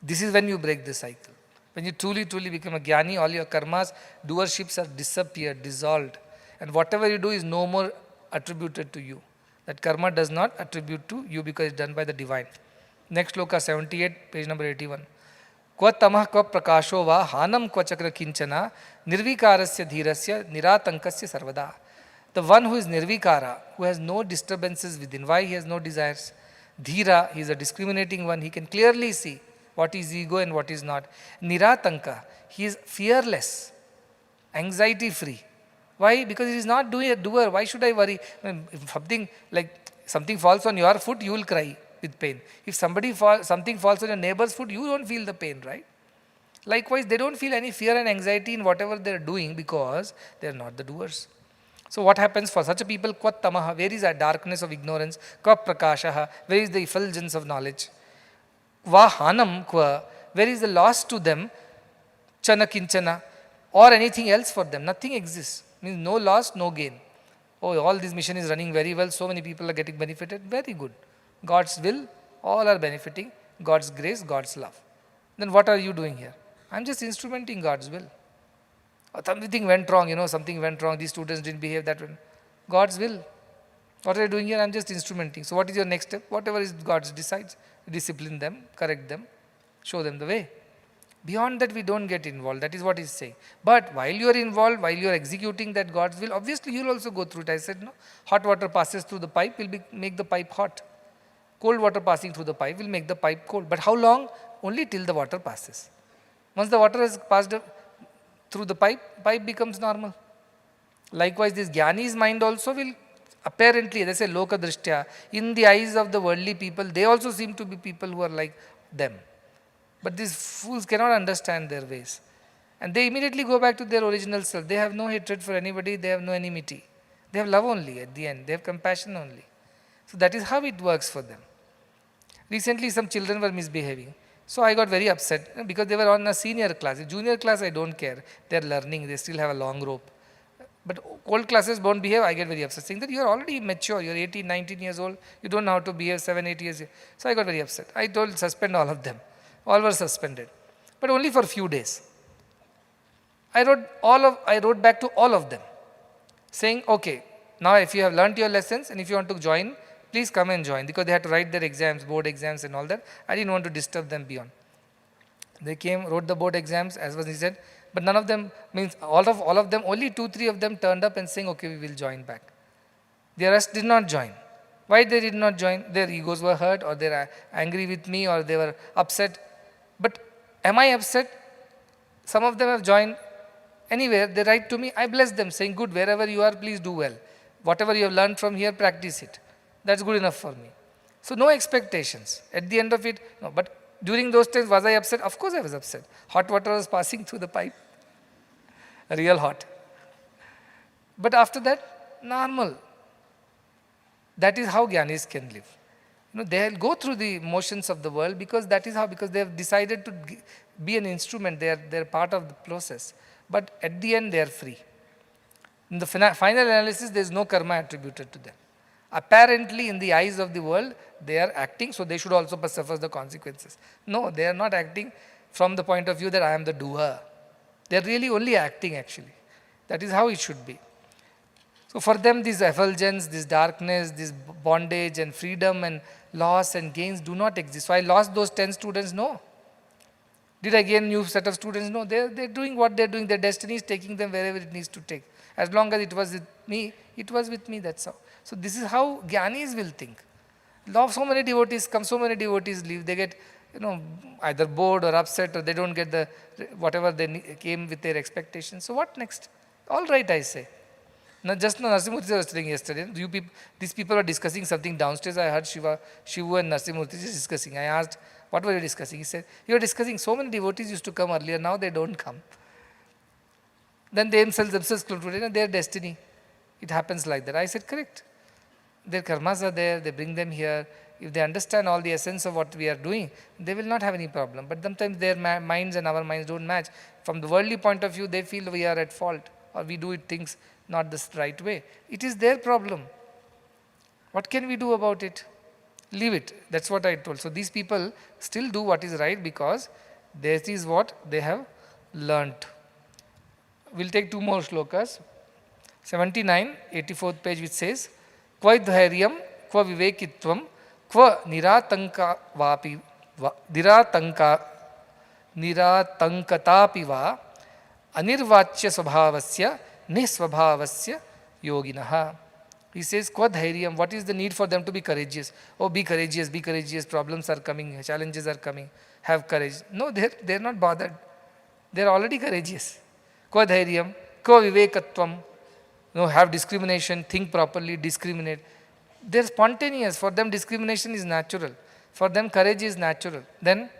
This is when you break the cycle. When you truly, truly become a jnani, all your karmas, doerships are disappeared, dissolved. And whatever you do is no more attributed to you. That karma does not attribute to you because it's done by the divine. Next sloka 78, page number 81. Kva tamah kva prakasho va hanam kva chakra kinchana nirvikarasya dhirasya niratankasya sarvada. The one who is nirvikara, who has no disturbances within. Why he has no desires? Dhira, he is a discriminating one. He can clearly see what is ego and what is not. Niratanka, he is fearless, anxiety free. Why? Because he is not doing a doer. Why should I worry? If something falls on your foot, you will cry with pain. If something falls on your neighbor's foot, you don't feel the pain, right? Likewise, they don't feel any fear and anxiety in whatever they are doing because they are not the doers. So what happens for such a people? Kvat tamaha, where is that darkness of ignorance? Kva prakashaha, where is the effulgence of knowledge? Va hanam kva, where is the loss to them? Chana kinchana, or anything else for them. Nothing exists. Means no loss, no gain. Oh, all this mission is running very well, so many people are getting benefited. Very good. God's will, all are benefiting. God's grace, God's love. Then what are you doing here? I'm just instrumenting God's will. Something went wrong, something went wrong. These students didn't behave that way. God's will. What are you doing here? I'm just instrumenting. So what is your next step? Whatever is God's decides. Discipline them, correct them, show them the way. Beyond that, we don't get involved. That is what he's saying. But while you are involved, while you are executing that God's will, obviously you will also go through it. I said, no, hot water passes through the pipe will make the pipe hot. Cold water passing through the pipe will make the pipe cold. But how long? Only till the water passes. Once the water has passed through the pipe becomes normal. Likewise, this jnani's mind also will apparently, they say loka drishtya, in the eyes of the worldly people, they also seem to be people who are like them. But these fools cannot understand their ways. And they immediately go back to their original self. They have no hatred for anybody, they have no enmity. They have love only at the end, they have compassion only. So that is how it works for them. Recently some children were misbehaving. So I got very upset because they were on a senior class. In junior class I don't care. They are learning, they still have a long rope. But old classes don't behave, I get very upset, saying that you are already mature, you are 18, 19 years old, you don't know how to behave 7, 8 years. So I got very upset. I told suspend all of them. All were suspended. But only for a few days. I wrote back to all of them, saying, okay, now if you have learnt your lessons and if you want to join, please come and join, because they had to write their exams, board exams and all that. I didn't want to disturb them beyond. They came, wrote the board exams as was he said, but none of them, means all of them, only 2-3 of them turned up and saying, okay, we will join back. The rest did not join. Why they did not join? Their egos were hurt, or they are angry with me, or they were upset. But am I upset? Some of them have joined anywhere, they write to me, I bless them, saying, good, wherever you are, please do well. Whatever you have learned from here, practice it. That's good enough for me. So no expectations. At the end of it, no. But during those times, was I upset? Of course I was upset. Hot water was passing through the pipe. Real hot. But after that, normal. That is how jnanis can live. They will go through the motions of the world because that is how, because they have decided to be an instrument, they are part of the process. But at the end, they are free. In the final analysis, there is no karma attributed to them. Apparently, in the eyes of the world, they are acting, so they should also suffer the consequences. No, they are not acting from the point of view that I am the doer. They are really only acting actually. That is how it should be. So for them, this effulgence, this darkness, this bondage and freedom and loss and gains do not exist. So I lost those 10 students? No. Did I gain a new set of students? No. They're doing what they're doing. Their destiny is taking them wherever it needs to take. As long as it was with me, it was with me, that's how. So this is how jnanis will think. So many devotees come, so many devotees leave. They get, either bored or upset, or they don't get the whatever they came with their expectations. So what next? All right, I say. Now, just now Narasimurthy was telling yesterday, these people were discussing something downstairs. I heard Shivu and Narasimurthy discussing. I asked, what were you discussing? He said, you are discussing, so many devotees used to come earlier, now they don't come. Then they themselves concluded, their destiny. It happens like that. I said, correct. Their karmas are there, they bring them here. if they understand all the essence of what we are doing, they will not have any problem. But sometimes their minds and our minds don't match. From the worldly point of view, they feel we are at fault or we do things not the right way. It is their problem. What can we do about it? Leave it. That's what I told. So these people still do what is right because this is what they have learnt. We'll take two more shlokas. 79, 84th page, which says, Kva dhairyam, kva vivekitvam, kva niratankatapi va, anirvachya svabhavasya, nisvabhavasya yoginaha. He says, Kva dhairyam, what is the need for them to be courageous? Oh, be courageous, problems are coming, challenges are coming, have courage. No, they're not bothered. They're already courageous. Kva dhairyam, kva vivekatvam, have discrimination, think properly, discriminate. They're spontaneous. For them, discrimination is natural. For them, courage is natural. Then,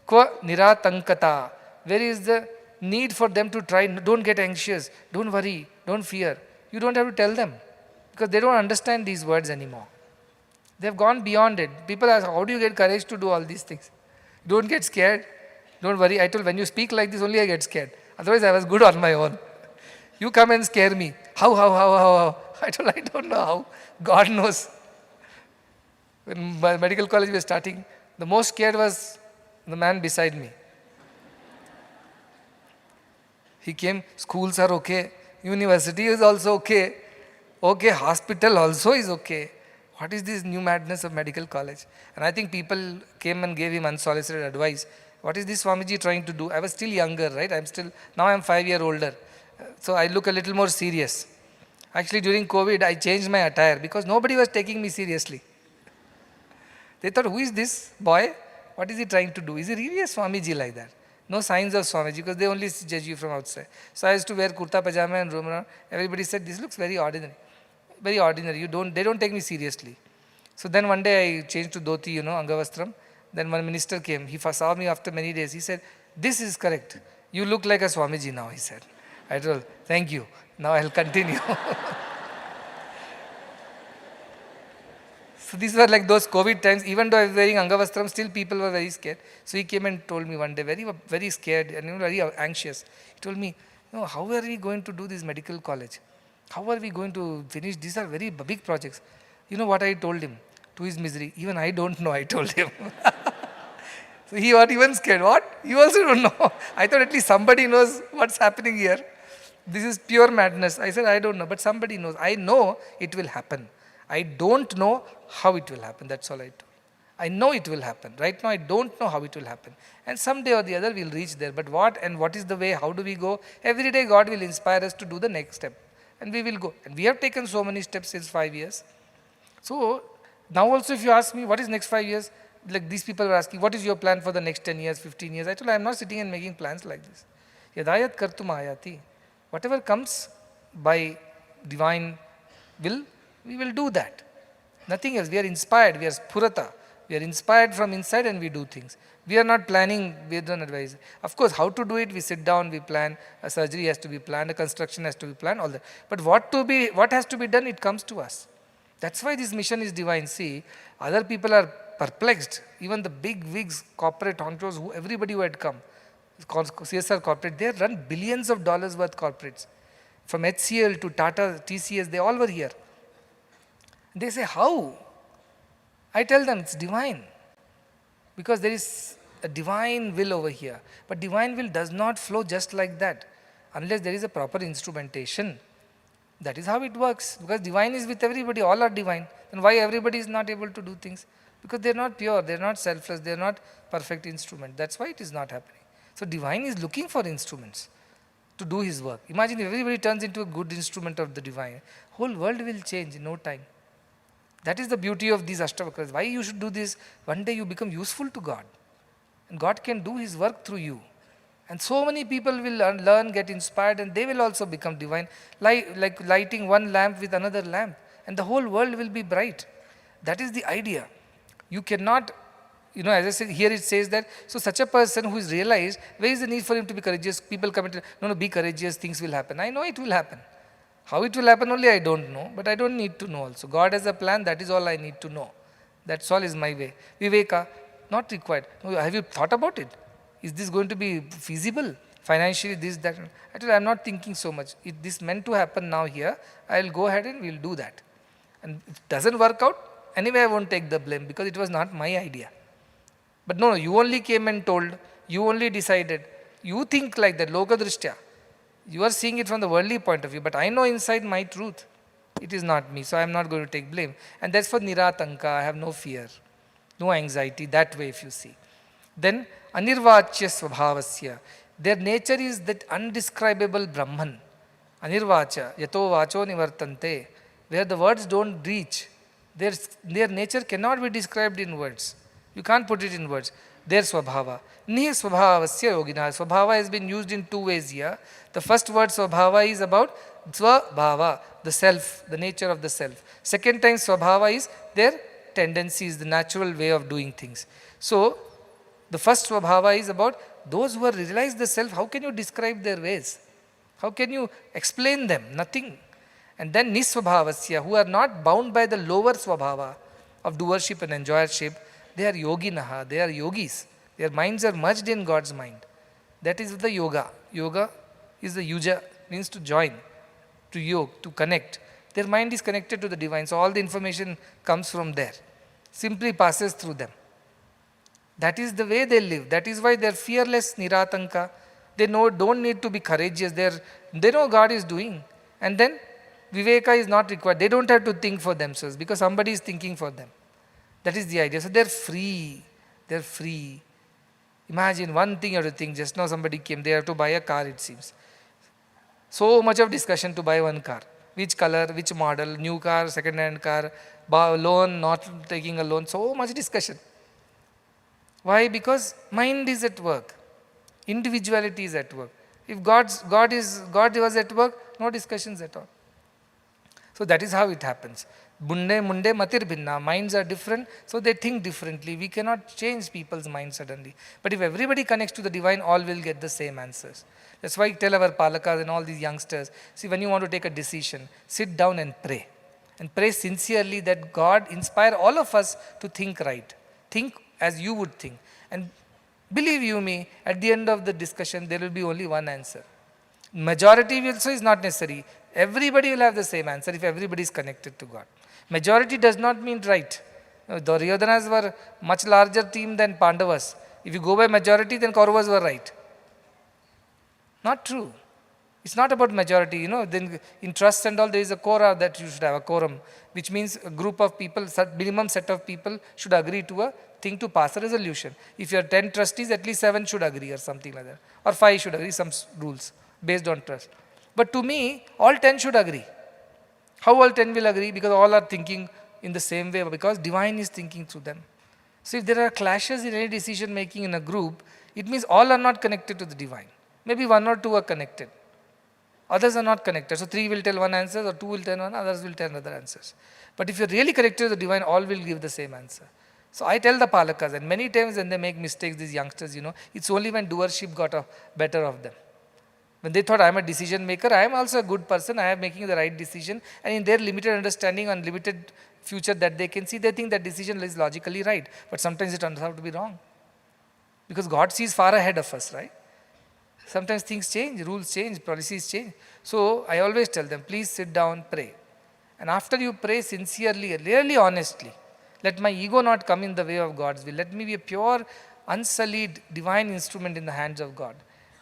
kva niratankata, where is the need for them to try? Don't get anxious, don't worry, don't fear. You don't have to tell them because they don't understand these words anymore. They've gone beyond it. People ask, how do you get courage to do all these things? Don't get scared. Don't worry. I told, when you speak like this, only I get scared. Otherwise, I was good on my own. You come and scare me. How? I told, I don't know how. God knows. When my medical college was starting, the most scared was the man beside me. He came, schools are okay, university is also okay, hospital also is okay. What is this new madness of medical college? And I think people came and gave him unsolicited advice. What is this Swamiji trying to do? I was still younger, right? Now I'm 5 years older. So I look a little more serious. Actually, during COVID, I changed my attire because nobody was taking me seriously. They thought, who is this boy? What is he trying to do? Is he really a Swamiji like that? No signs of Swamiji because they only judge you from outside. So I used to wear kurta pajama and roam around. Everybody said, this looks very ordinary. Very ordinary. They don't take me seriously. So then one day I changed to dhoti, angavastram. Then one minister came. He saw me after many days. He said, this is correct. You look like a Swamiji now, he said. I told, thank you. Now I'll continue. So these were like those COVID times. Even though I was wearing angavastram, still people were very scared. So he came and told me one day, very, very scared and very anxious. He told me, how are we going to do this medical college? How are we going to finish? These are very big projects. You know what I told him? To his misery. Even I don't know, I told him. So he got even scared. What? You also don't know. I thought at least somebody knows what's happening here. This is pure madness. I said, I don't know, but somebody knows. I know it will happen. I don't know how it will happen. That's all I told. I know it will happen. Right now, I don't know how it will happen. And someday or the other, we'll reach there. But what and what is the way? How do we go? Every day, God will inspire us to do the next step. And we will go. And we have taken so many steps since 5 years. So, now also if you ask me, what is next 5 years? Like these people are asking, what is your plan for the next 10 years, 15 years? I told, I am not sitting and making plans like this. Yadayat kartum ayati. Whatever comes by divine will, we will do that. Nothing else. We are inspired. We are spurata. We are inspired from inside and we do things. We are not planning, we don't advise. Of course, how to do it, we sit down, we plan. A surgery has to be planned, a construction has to be planned, all that. But what has to be done, it comes to us. That's why this mission is divine. See, other people are perplexed. Even the big wigs, corporate honchos, everybody who had come, CSR corporate, they run billions of dollars worth corporates. From HCL to Tata, TCS, they all were here. They say, how? I tell them, it's divine. Because there is a divine will over here. But divine will does not flow just like that. Unless there is a proper instrumentation. That is how it works. Because divine is with everybody, all are divine. Then why everybody is not able to do things? Because they are not pure, they are not selfless, they are not perfect instrument. That's why it is not happening. So divine is looking for instruments to do his work. Imagine if everybody turns into a good instrument of the divine. Whole world will change in no time. That is the beauty of these Ashtavakras. Why you should do this? One day you become useful to God. And God can do his work through you. And so many people will learn, get inspired, and they will also become divine. Like lighting one lamp with another lamp. And the whole world will be bright. That is the idea. You cannot, as I said, here it says that, so such a person who is realized, where is the need for him to be courageous? People come and no, be courageous, things will happen. I know it will happen. How it will happen only I don't know, but I don't need to know also. God has a plan, that is all I need to know. That's all is my way. Viveka, not required. No, have you thought about it? Is this going to be feasible? Financially, this, that. I told, I'm not thinking so much. If this meant to happen now here, I'll go ahead and we'll do that. And if it doesn't work out, anyway, I won't take the blame because it was not my idea. But no, you only came and told, you only decided. You think like that, loka drishtya. You are seeing it from the worldly point of view, but I know inside my truth. It is not me, so I am not going to take blame. And that's for niratanka, I have no fear, no anxiety, that way if you see. Then, anirvachya svabhavasya. Their nature is that undescribable Brahman. Anirvacha, yato vacho nivartante. Where the words don't reach. Their nature cannot be described in words. You can't put it in words. Their swabhava. Nihi swabhavasya yogina. Swabhava has been used in two ways here. The first word swabhava is about swabhava, the self, the nature of the self. Second time swabhava is their tendencies, the natural way of doing things. So, the first swabhava is about those who have realized the self. How can you describe their ways? How can you explain them? Nothing. And then niswabhavasya, who are not bound by the lower swabhava of doership and enjoyership, they are yoginaha, they are yogis. Their minds are merged in God's mind. That is the yoga. Yoga is the yuja, means to join, to yoke, to connect. Their mind is connected to the divine, so all the information comes from there. Simply passes through them. That is the way they live. That is why they are fearless, niratanka. They don't need to be courageous. They know God is doing. And then viveka is not required. They don't have to think for themselves because somebody is thinking for them. That is the idea. So they are free. They are free. Imagine one thing you have to think. Just now somebody came. They have to buy a car, it seems. So much of discussion to buy one car. Which color, which model, new car, second-hand car, loan, not taking a loan. So much discussion. Why? Because mind is at work. Individuality is at work. If God was at work, no discussions at all. So that is how it happens. Bunde munde matir bhinna. Minds are different, so they think differently. We cannot change people's minds suddenly. But if everybody connects to the divine, all will get the same answers. That's why I tell our palakas and all these youngsters, see, when you want to take a decision, sit down and pray. And pray sincerely that God inspire all of us to think right. Think as you would think. And believe you me, at the end of the discussion, there will be only one answer. Majority also is not necessary. Everybody will have the same answer if everybody is connected to God. Majority does not mean right. The Duryodhanas were much larger team than Pandavas. If you go by majority, then Kauravas were right. Not true. It's not about majority. Then in trusts and all, there is a quora that you should have, a quorum, which means a group of people, minimum set of people should agree to a thing to pass a resolution. If you are 10 trustees, at least 7 should agree or something like that. Or 5 should agree, some rules based on trust. But to me, all 10 should agree. How all 10 will agree? Because all are thinking in the same way, because divine is thinking through them. So if there are clashes in any decision making in a group, it means all are not connected to the divine. Maybe 1 or 2 are connected. Others are not connected. So 3 will tell one answer, or 2 will tell one, others will tell another answers. But if you're really connected to the divine, all will give the same answer. So I tell the palakas, and many times when they make mistakes, these youngsters, it's only when doership got better of them. When they thought I am a decision maker, I am also a good person, I am making the right decision, and in their limited understanding and limited future that they can see, they think that decision is logically right. But sometimes it turns out to be wrong. Because God sees far ahead of us, right? Sometimes things change, rules change, policies change. So I always tell them, please sit down, pray. And after you pray sincerely, really honestly, let my ego not come in the way of God's will. Let me be a pure, unsullied, divine instrument in the hands of God.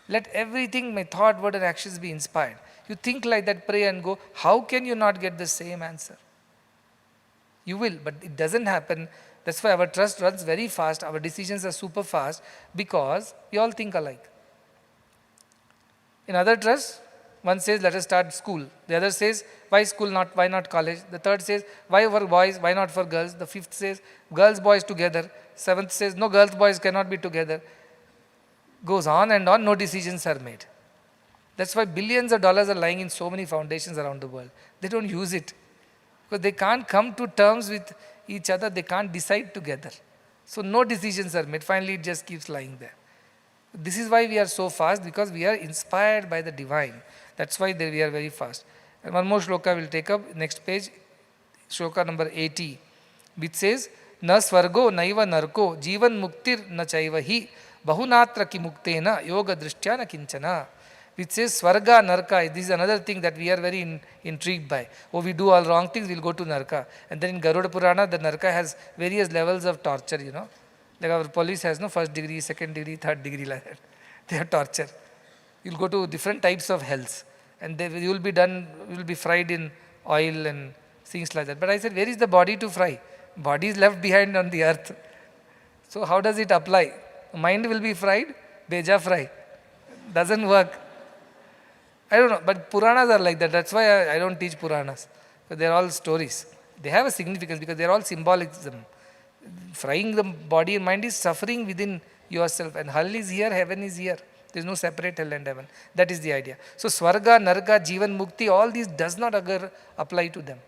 Let everything, my thought, word and actions be inspired. You think like that, pray and go, how can you not get the same answer? You will, but it doesn't happen. That's why our trust runs very fast, our decisions are super fast, because we all think alike. In other trusts, one says, let us start school. The other says, why school, why not college? The third says, why for boys, why not for girls? The fifth says, girls, boys together. Seventh says, no, girls, boys cannot be together. Goes on and on, no decisions are made. That's why billions of dollars are lying in so many foundations around the world. They don't use it. Because they can't come to terms with each other, they can't decide together. So no decisions are made. Finally, it just keeps lying there. This is why we are so fast, because we are inspired by the divine. That's why we are very fast. And one more shloka will take up, next page, shloka number 80, which says, na svargo naiva narko jivan muktir na chaiva hi bahunatra ki muktena yoga drishtya na kinchana. Which says Swarga, Narka. This is another thing that we are very intrigued by. Oh, we do all wrong things, we'll go to Narka. And then in Garuda Purana, the Narka has various levels of torture, Like our police has no first degree, second degree, third degree, like that. They have torture. You'll go to different types of hells. And you will be fried in oil and things like that. But I said, where is the body to fry? Body is left behind on the earth. So how does it apply? Mind will be fried, beja fry. Doesn't work. I don't know, but Puranas are like that. That's why I don't teach Puranas. Because they're all stories. They have a significance because they're all symbolism. Frying the body and mind is suffering within yourself. And hell is here, heaven is here. There is no separate hell and heaven. That is the idea. So Swarga, Narka, Jivan Mukti, all these does not apply to them.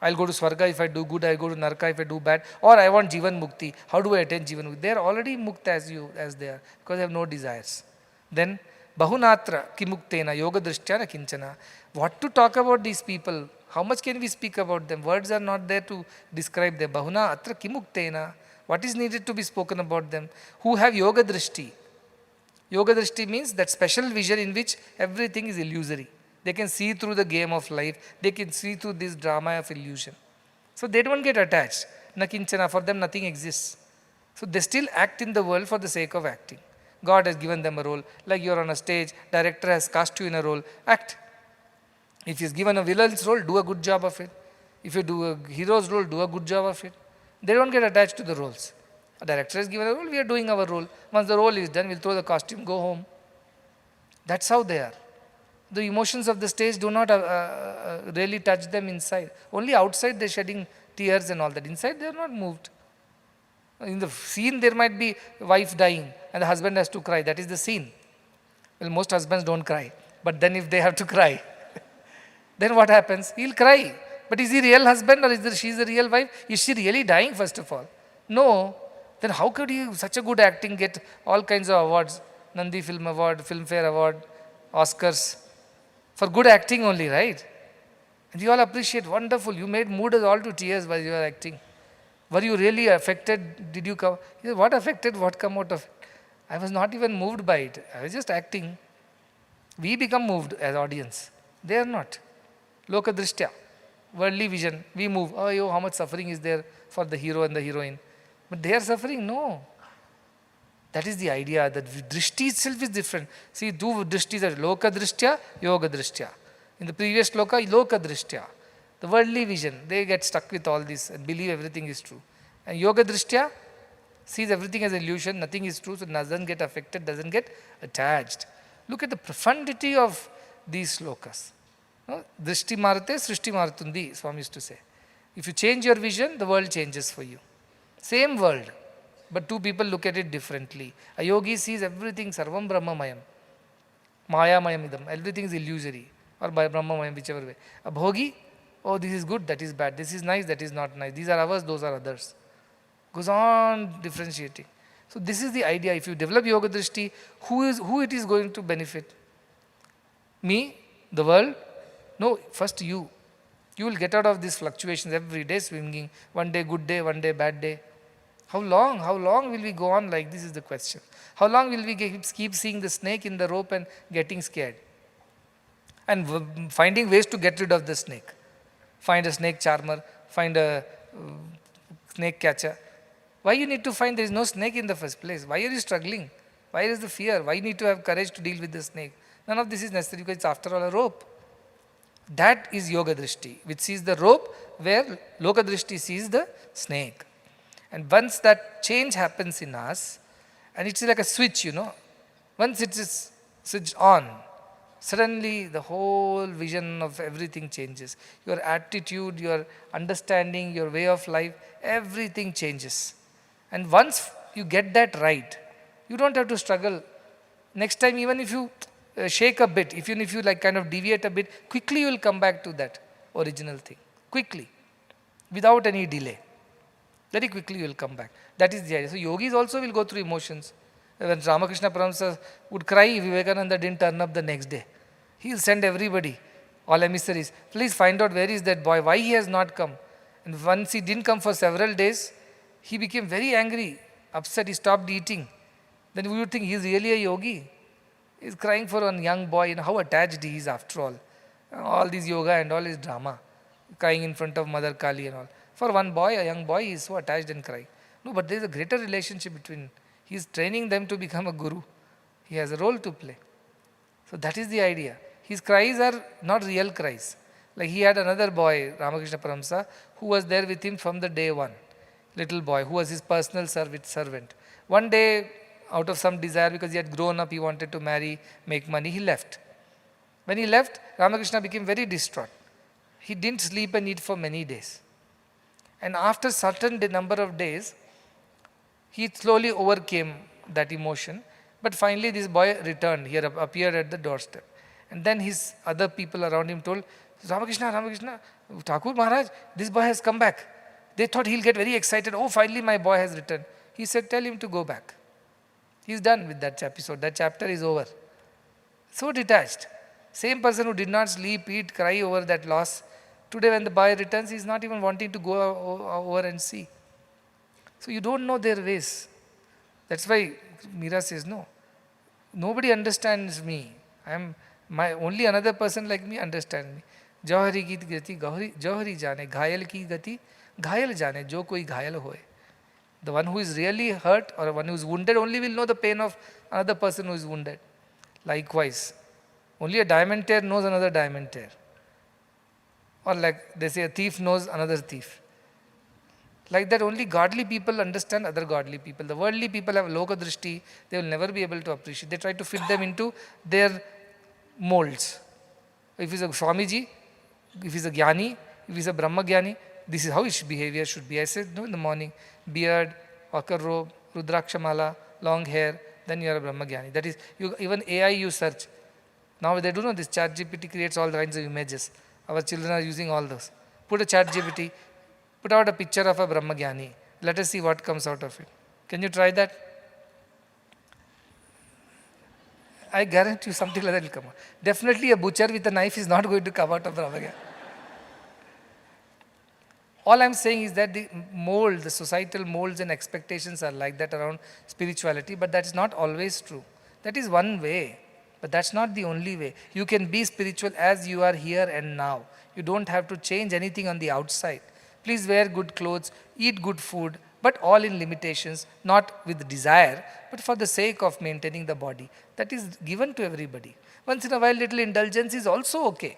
I'll go to Swarga if I do good, I go to Narka if I do bad. Or I want Jivan Mukti. How do I attain Jivan Mukti? They are already Mukta as they are because they have no desires. Then Bahunatra kimuktena yoga drishtya kinchana. What to talk about these people? How much can we speak about them? Words are not there to describe them. Bahuna atra kimuktena. What is needed to be spoken about them? Who have yoga drishti. Yoga drishti means that special vision in which everything is illusory. They can see through the game of life. They can see through this drama of illusion. So they don't get attached. Na kinchana. For them nothing exists. So they still act in the world for the sake of acting. God has given them a role. Like you are on a stage, director has cast you in a role, act. If he is given a villain's role, do a good job of it. If you do a hero's role, do a good job of it. They don't get attached to the roles. A director has given a role, we are doing our role. Once the role is done, we'll throw the costume, go home. That's how they are. The emotions of the stage do not really touch them inside. Only outside they're shedding tears and all that. Inside they are not moved. In the scene, there might be wife dying and the husband has to cry. That is the scene. Well, most husbands don't cry. But then if they have to cry, then what happens? He'll cry. But is he real husband or she the real wife? Is she really dying first of all? No. Then how could you, such a good acting, get all kinds of awards? Nandi Film Award, Filmfare Award, Oscars. For good acting only, right? And you all appreciate, wonderful. You made mood us all to tears while you were acting. Were you really affected? Did you come? He said, what affected? What come out of it? I was not even moved by it. I was just acting. We become moved as audience. They are not. Loka drishtya, worldly vision. We move. Oh, yo, how much suffering is there for the hero and the heroine? But they are suffering? No. That is the idea that drishti itself is different. See, two drishtis are loka drishtya, yoga drishtya. In the previous loka, loka drishtya. The worldly vision, they get stuck with all this and believe everything is true. And yoga drishtya sees everything as illusion, nothing is true, so doesn't get affected, doesn't get attached. Look at the profundity of these slokas. No? Drishti marate, srishti maratundi, Swami used to say. If you change your vision, the world changes for you. Same world, but two people look at it differently. A yogi sees everything sarvam brahmamayam. Maya mayam idam. Everything is illusory. Or by brahmamayam, whichever way. A bhogi, oh, this is good, that is bad. This is nice, that is not nice. These are ours, those are others. Goes on differentiating. So this is the idea. If you develop yoga drishti, who it is going to benefit? Me? The world? No, first you. You will get out of these fluctuations every day swinging. One day good day, one day bad day. How long? How long will we go on like this is the question. How long will we keep seeing the snake in the rope and getting scared? And finding ways to get rid of the snake. Find a snake charmer, find a snake catcher. Why you need to find there is no snake in the first place? Why are you struggling? Why is the fear? Why you need to have courage to deal with the snake? None of this is necessary because it's after all a rope. That is yoga drishti, which sees the rope where loka drishti sees the snake. And once that change happens in us, and it's like a switch, once it is switched on, suddenly the whole vision of everything changes. Your attitude, your understanding, your way of life, everything changes. And once you get that right, you don't have to struggle. Next time, even if you shake a bit, even if you like kind of deviate a bit, quickly you will come back to that original thing. Quickly. Without any delay. Very quickly you will come back. That is the idea. So yogis also will go through emotions. When Ramakrishna Paramhansa would cry if Vivekananda didn't turn up the next day. He will send everybody, all emissaries, please find out where is that boy, why he has not come. And once he didn't come for several days, He became very angry, upset, he stopped eating. Then we would think he's really a yogi. He's crying for a young boy, how attached he is after all. All this yoga and all is drama. Crying in front of Mother Kali and all. For one boy, a young boy, he is so attached and crying. No, but there is a greater relationship between. He is training them to become a guru. He has a role to play. So that is the idea. His cries are not real cries. Like he had another boy, Ramakrishna Paramsa, who was there with him from the day one. Little boy, who was his personal servant. One day, out of some desire, because he had grown up, he wanted to marry, make money, he left. When he left, Ramakrishna became very distraught. He didn't sleep and eat for many days. And after certain number of days, he slowly overcame that emotion. But finally this boy returned, he appeared at the doorstep. And then his other people around him told, Ramakrishna, Thakur Maharaj, this boy has come back. They thought he'll get very excited, oh finally my boy has returned. He said, tell him to go back. He's done with that episode, that chapter is over. So detached. Same person who did not sleep, eat, cry over that loss, today when the boy returns, he's not even wanting to go over and see. So you don't know their ways. That's why Meera says, no, nobody understands me. Only another person like me understands me. Jauhari ki gati, Jauhari jane, ghayal ki gati, ghayal jane, jo koi ghayal hoye. The one who is really hurt or one who is wounded only will know the pain of another person who is wounded. Likewise, only a diamond tear knows another diamond tear. Or like they say, a thief knows another thief. Like that, only godly people understand other godly people. The worldly people have loka drishti, they will never be able to appreciate. They try to fit them into their molds. If he's a Swamiji, if he's a Jnani, if he's a Brahma Jnani, this is how his behavior should be. I said, no, in the morning, beard, ochre robe, Rudraksha mala, long hair, then you are a Brahma Jnani. That is, even AI you search. Now they do know this ChatGPT creates all kinds of images. Our children are using all those. Put a ChatGPT, put out a picture of a Brahma Jnani. Let us see what comes out of it. Can you try that? I guarantee you something like that will come out. Definitely a butcher with a knife is not going to come out of Brahma Jnani. All I'm saying is that the mold, the societal molds and expectations are like that around spirituality, but that is not always true. That is one way, but that's not the only way. You can be spiritual as you are here and now. You don't have to change anything on the outside. Please wear good clothes, eat good food, but all in limitations, not with desire, but for the sake of maintaining the body. That is given to everybody. Once in a while, little indulgence is also okay,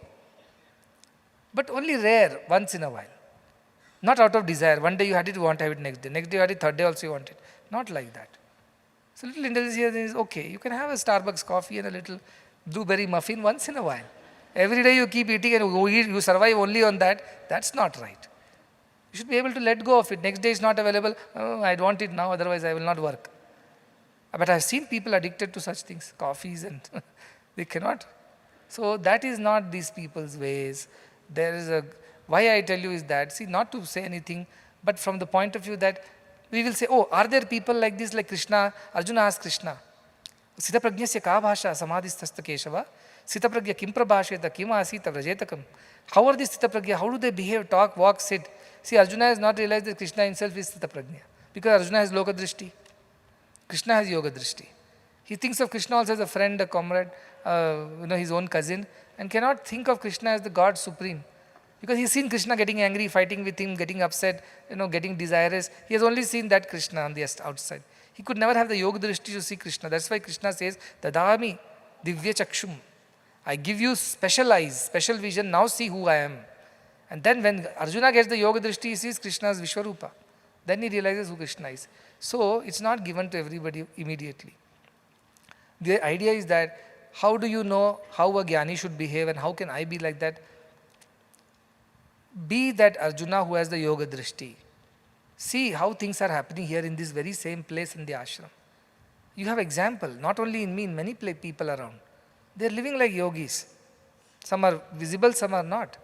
but only rare, once in a while. Not out of desire. One day you had it, you want to have it next day. Next day you had it, third day also you want it. Not like that. So little indulgence here is okay. You can have a Starbucks coffee and a little blueberry muffin once in a while. Every day you keep eating and you survive only on that. That's not right. You should be able to let go of it. Next day is not available. Oh, I want it now, otherwise I will not work. But I've seen people addicted to such things, coffees, and they cannot. So that is not these people's ways. There is a... Why I tell you is that, see, not to say anything, but from the point of view that we will say, oh, are there people like this, like Krishna? Arjuna asked Krishna, Sita prajnasya ka bhasha samadhistasta keshava, Sita prajna kim prabhasheta kim asita vrajetakam. How are these Sita prajna? How do they behave, talk, walk, sit? See, Arjuna has not realized that Krishna himself is Sita prajna, because Arjuna has loka drishti. Krishna has yoga drishti. He thinks of Krishna also as a friend, a comrade, his own cousin, and cannot think of Krishna as the God supreme. Because he's seen Krishna getting angry, fighting with him, getting upset, getting desirous. He has only seen that Krishna on the outside. He could never have the yoga drishti to see Krishna. That's why Krishna says, Dadami divya chakshum. I give you special eyes, special vision, now see who I am. And then when Arjuna gets the yoga drishti, he sees Krishna's Vishwarupa. Then he realizes who Krishna is. So it's not given to everybody immediately. The idea is that how do you know how a jnani should behave and how can I be like that? Be that Arjuna who has the yoga drishti. See how things are happening here in this very same place in the ashram. You have example, not only in me, in many people around. They are living like yogis. Some are visible, some are not.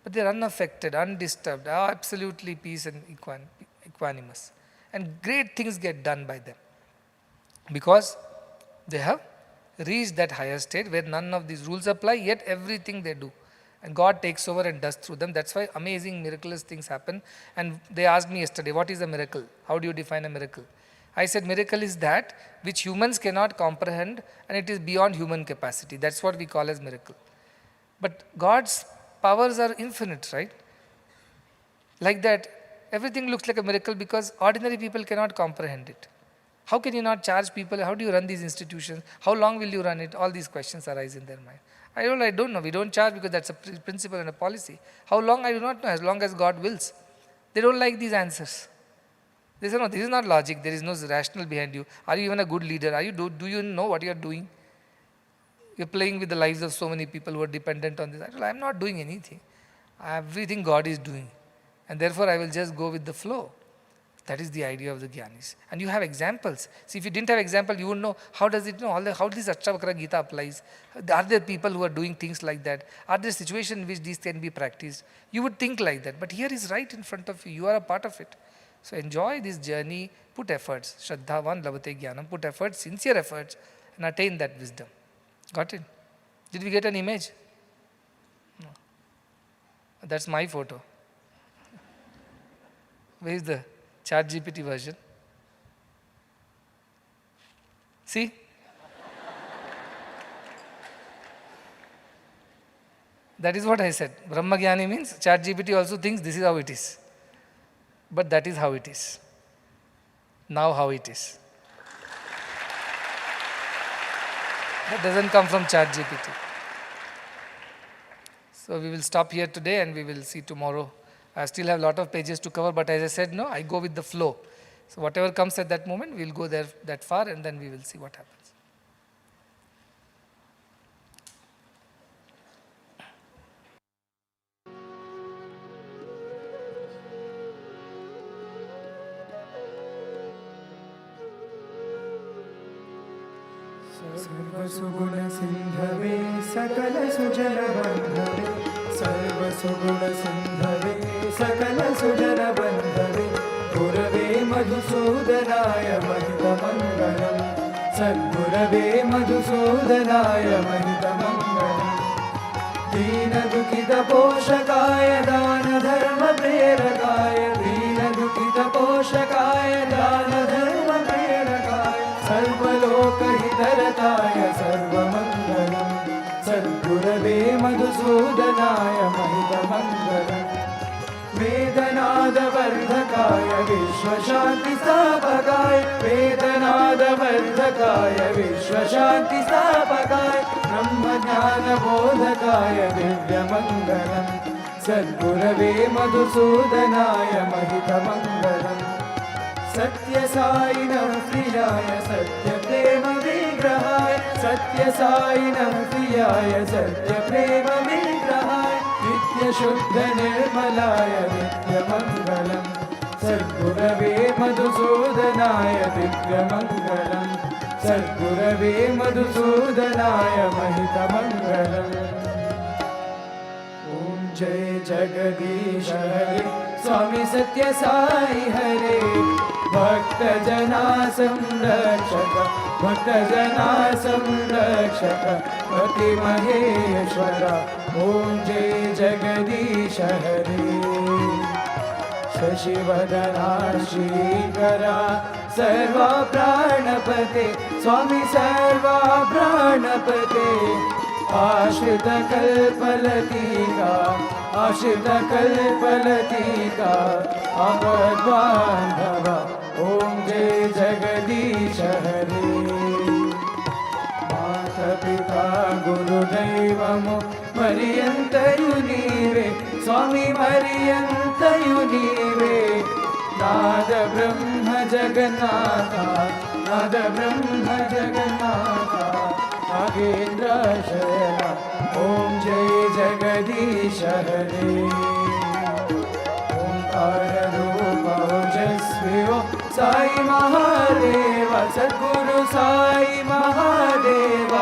But they are unaffected, undisturbed, absolutely peace and equanimous. And great things get done by them. Because they have reached that higher state where none of these rules apply, yet everything they do. And God takes over and does through them. That's why amazing, miraculous things happen. And they asked me yesterday, what is a miracle? How do you define a miracle? I said, miracle is that which humans cannot comprehend and it is beyond human capacity. That's what we call as miracle. But God's powers are infinite, right? Like that, everything looks like a miracle because ordinary people cannot comprehend it. How can you not charge people? How do you run these institutions? How long will you run it? All these questions arise in their mind. I don't know. We don't charge because that's a principle and a policy. How long? I do not know. As long as God wills. They don't like these answers. They say, no, this is not logic. There is no rationale behind you. Are you even a good leader? Do you know what you are doing? You're playing with the lives of so many people who are dependent on this. I am not doing anything. Everything God is doing. And therefore, I will just go with the flow. That is the idea of the Gyanis. And you have examples. See, if you didn't have example, you wouldn't know how does it know, how this Ashtavakra Gita applies. Are there people who are doing things like that? Are there situations in which these can be practiced? You would think like that. But here is right in front of you. You are a part of it. So enjoy this journey. Put efforts. Shraddhavan labhate jnanam. Put efforts, sincere efforts, and attain that wisdom. Got it? Did we get an image? No. That's my photo. Where is the ChatGPT version? See? That is what I said. Brahmagyani means ChatGPT also thinks this is how it is. But that is how it is. Now how it is. That doesn't come from ChatGPT. So we will stop here today and we will see tomorrow. I still have a lot of pages to cover, but as I said, no, I go with the flow. So whatever comes at that moment, we'll go there that far and then we will see what happens. सर्वसुगुण सिंधवे सकल सुजन बंधवे सर्वसुगुण सिंधवे सकल सुजन बंधवे गुरवे मधुसूदनाय महितमंगलम् सद्गुरवे मधुसूदनाय महितमंगलम् दीन दुखित पोषकाय दान धर्म प्रेरकाय दीन दुखित पोषकाय दान धर्म प्रेरकाय सर्वलोकहितरताय सर्वमङ्गलम् सद्गुरवे मधुसूदनाय महितमङ्गलम् वेदनादवर्धकाय विश्वशान्तिस्थापकाय वेदनादवर्धकाय विश्वशान्तिस्थापकाय ब्रह्मज्ञानबोधकाय दिव्यमङ्गलम् सद्गुरवे मधुसूदनाय महितमङ्गलम् सत्य साईनं प्रियाय सत्य प्रेम विग्रहाय सत्य साईनं प्रियाय सत्य प्रेम विग्रहाय नित्य शुद्ध निर्मलाय नित्यमङ्गलम् सद्गुरवे मधुसूदनाय दिव्यमङ्गलम् सद्गुरवे मधुसूदनाय महितमङ्गलम् ॐ जय जगदीश हरे स्वामी सत्य साई हरे भक्तजना संरक्षक भक्तजना संरक्षक पति महेश्वर ॐ जय जगदीश हरे शशिवदना श्रीकरा सर्वा प्राणपते स्वामी सर्वा प्राणपते आश्रित कल्पलतिका आश्रित कल्पलतिका आपद्बान्धव ॐ जय जगदीश हरे माता पिता गुरुदैवमो मरियन्तयु नीवे स्वामी मरियन्तयु नीवे नाद ब्रह्म जगन्नाथा नाद ब्रह्म जगन्नाथा नागेन्द्र शयना ॐ जय जगदीश हरे ओंकार रूप ओजस्वी साई महादेव सद्गुरु साई महादेव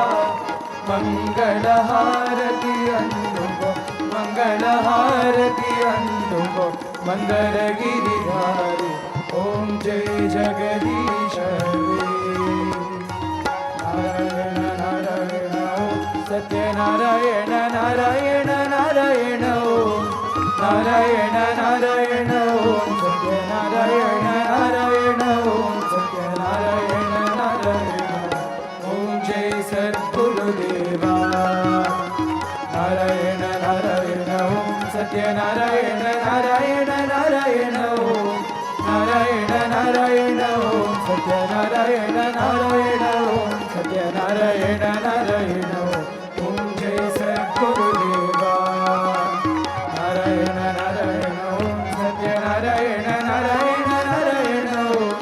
मंगल हारति अंदुको मंगल हारति अंदुको मंदर गिरिधारी ॐ जय जगदीश हरे नारायण नारायण सत्य नारायण नारायण नारायण नारायण ओम नारायण नारायण ओम सत्यनारायण नारायण ओम सत्यनारायण नारायण ओम जय सद्गुरुदेवा नारायण नारायण ओम सत्यनारायण नारायण नारायण ओम नारायण नारायण ओम सत्यनारायण नारायण ओम सत्यनारायण नारायण ओम जय सद्गुरुदेवा नारायण नारायण ओम सत्यनारायण नारायण नारायण ओम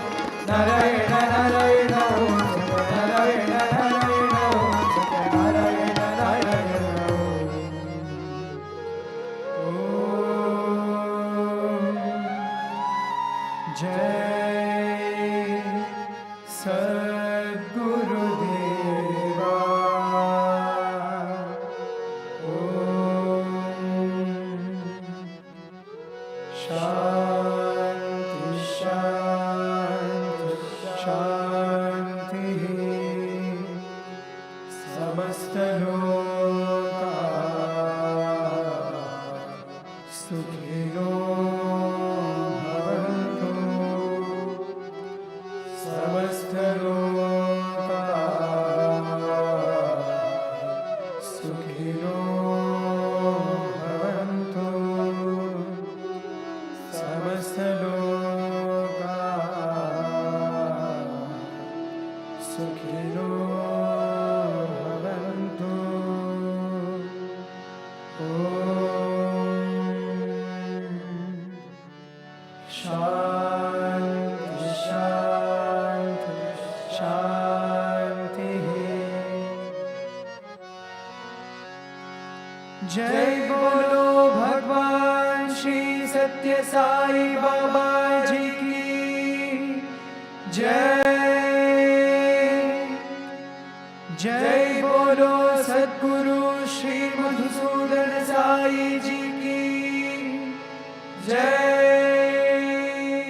नारायण नारायण ओम सत्यनारायण नारायण ओम सत्यनारायण नारायण ओम जय सद्गुरुदेवा ओम शांति शांति शांति समस्त लोका सुखिनो भवन्तु समस्त लोका सुखिनो भवन्तु समस्त लोका सुखिनो भवन्तु शांति शांति शांति जय बोलो भगवान श्री सत्य साई बाबा जी की जय जय बोलो सद्गुरु श्री मधुसूदन साई जी की जय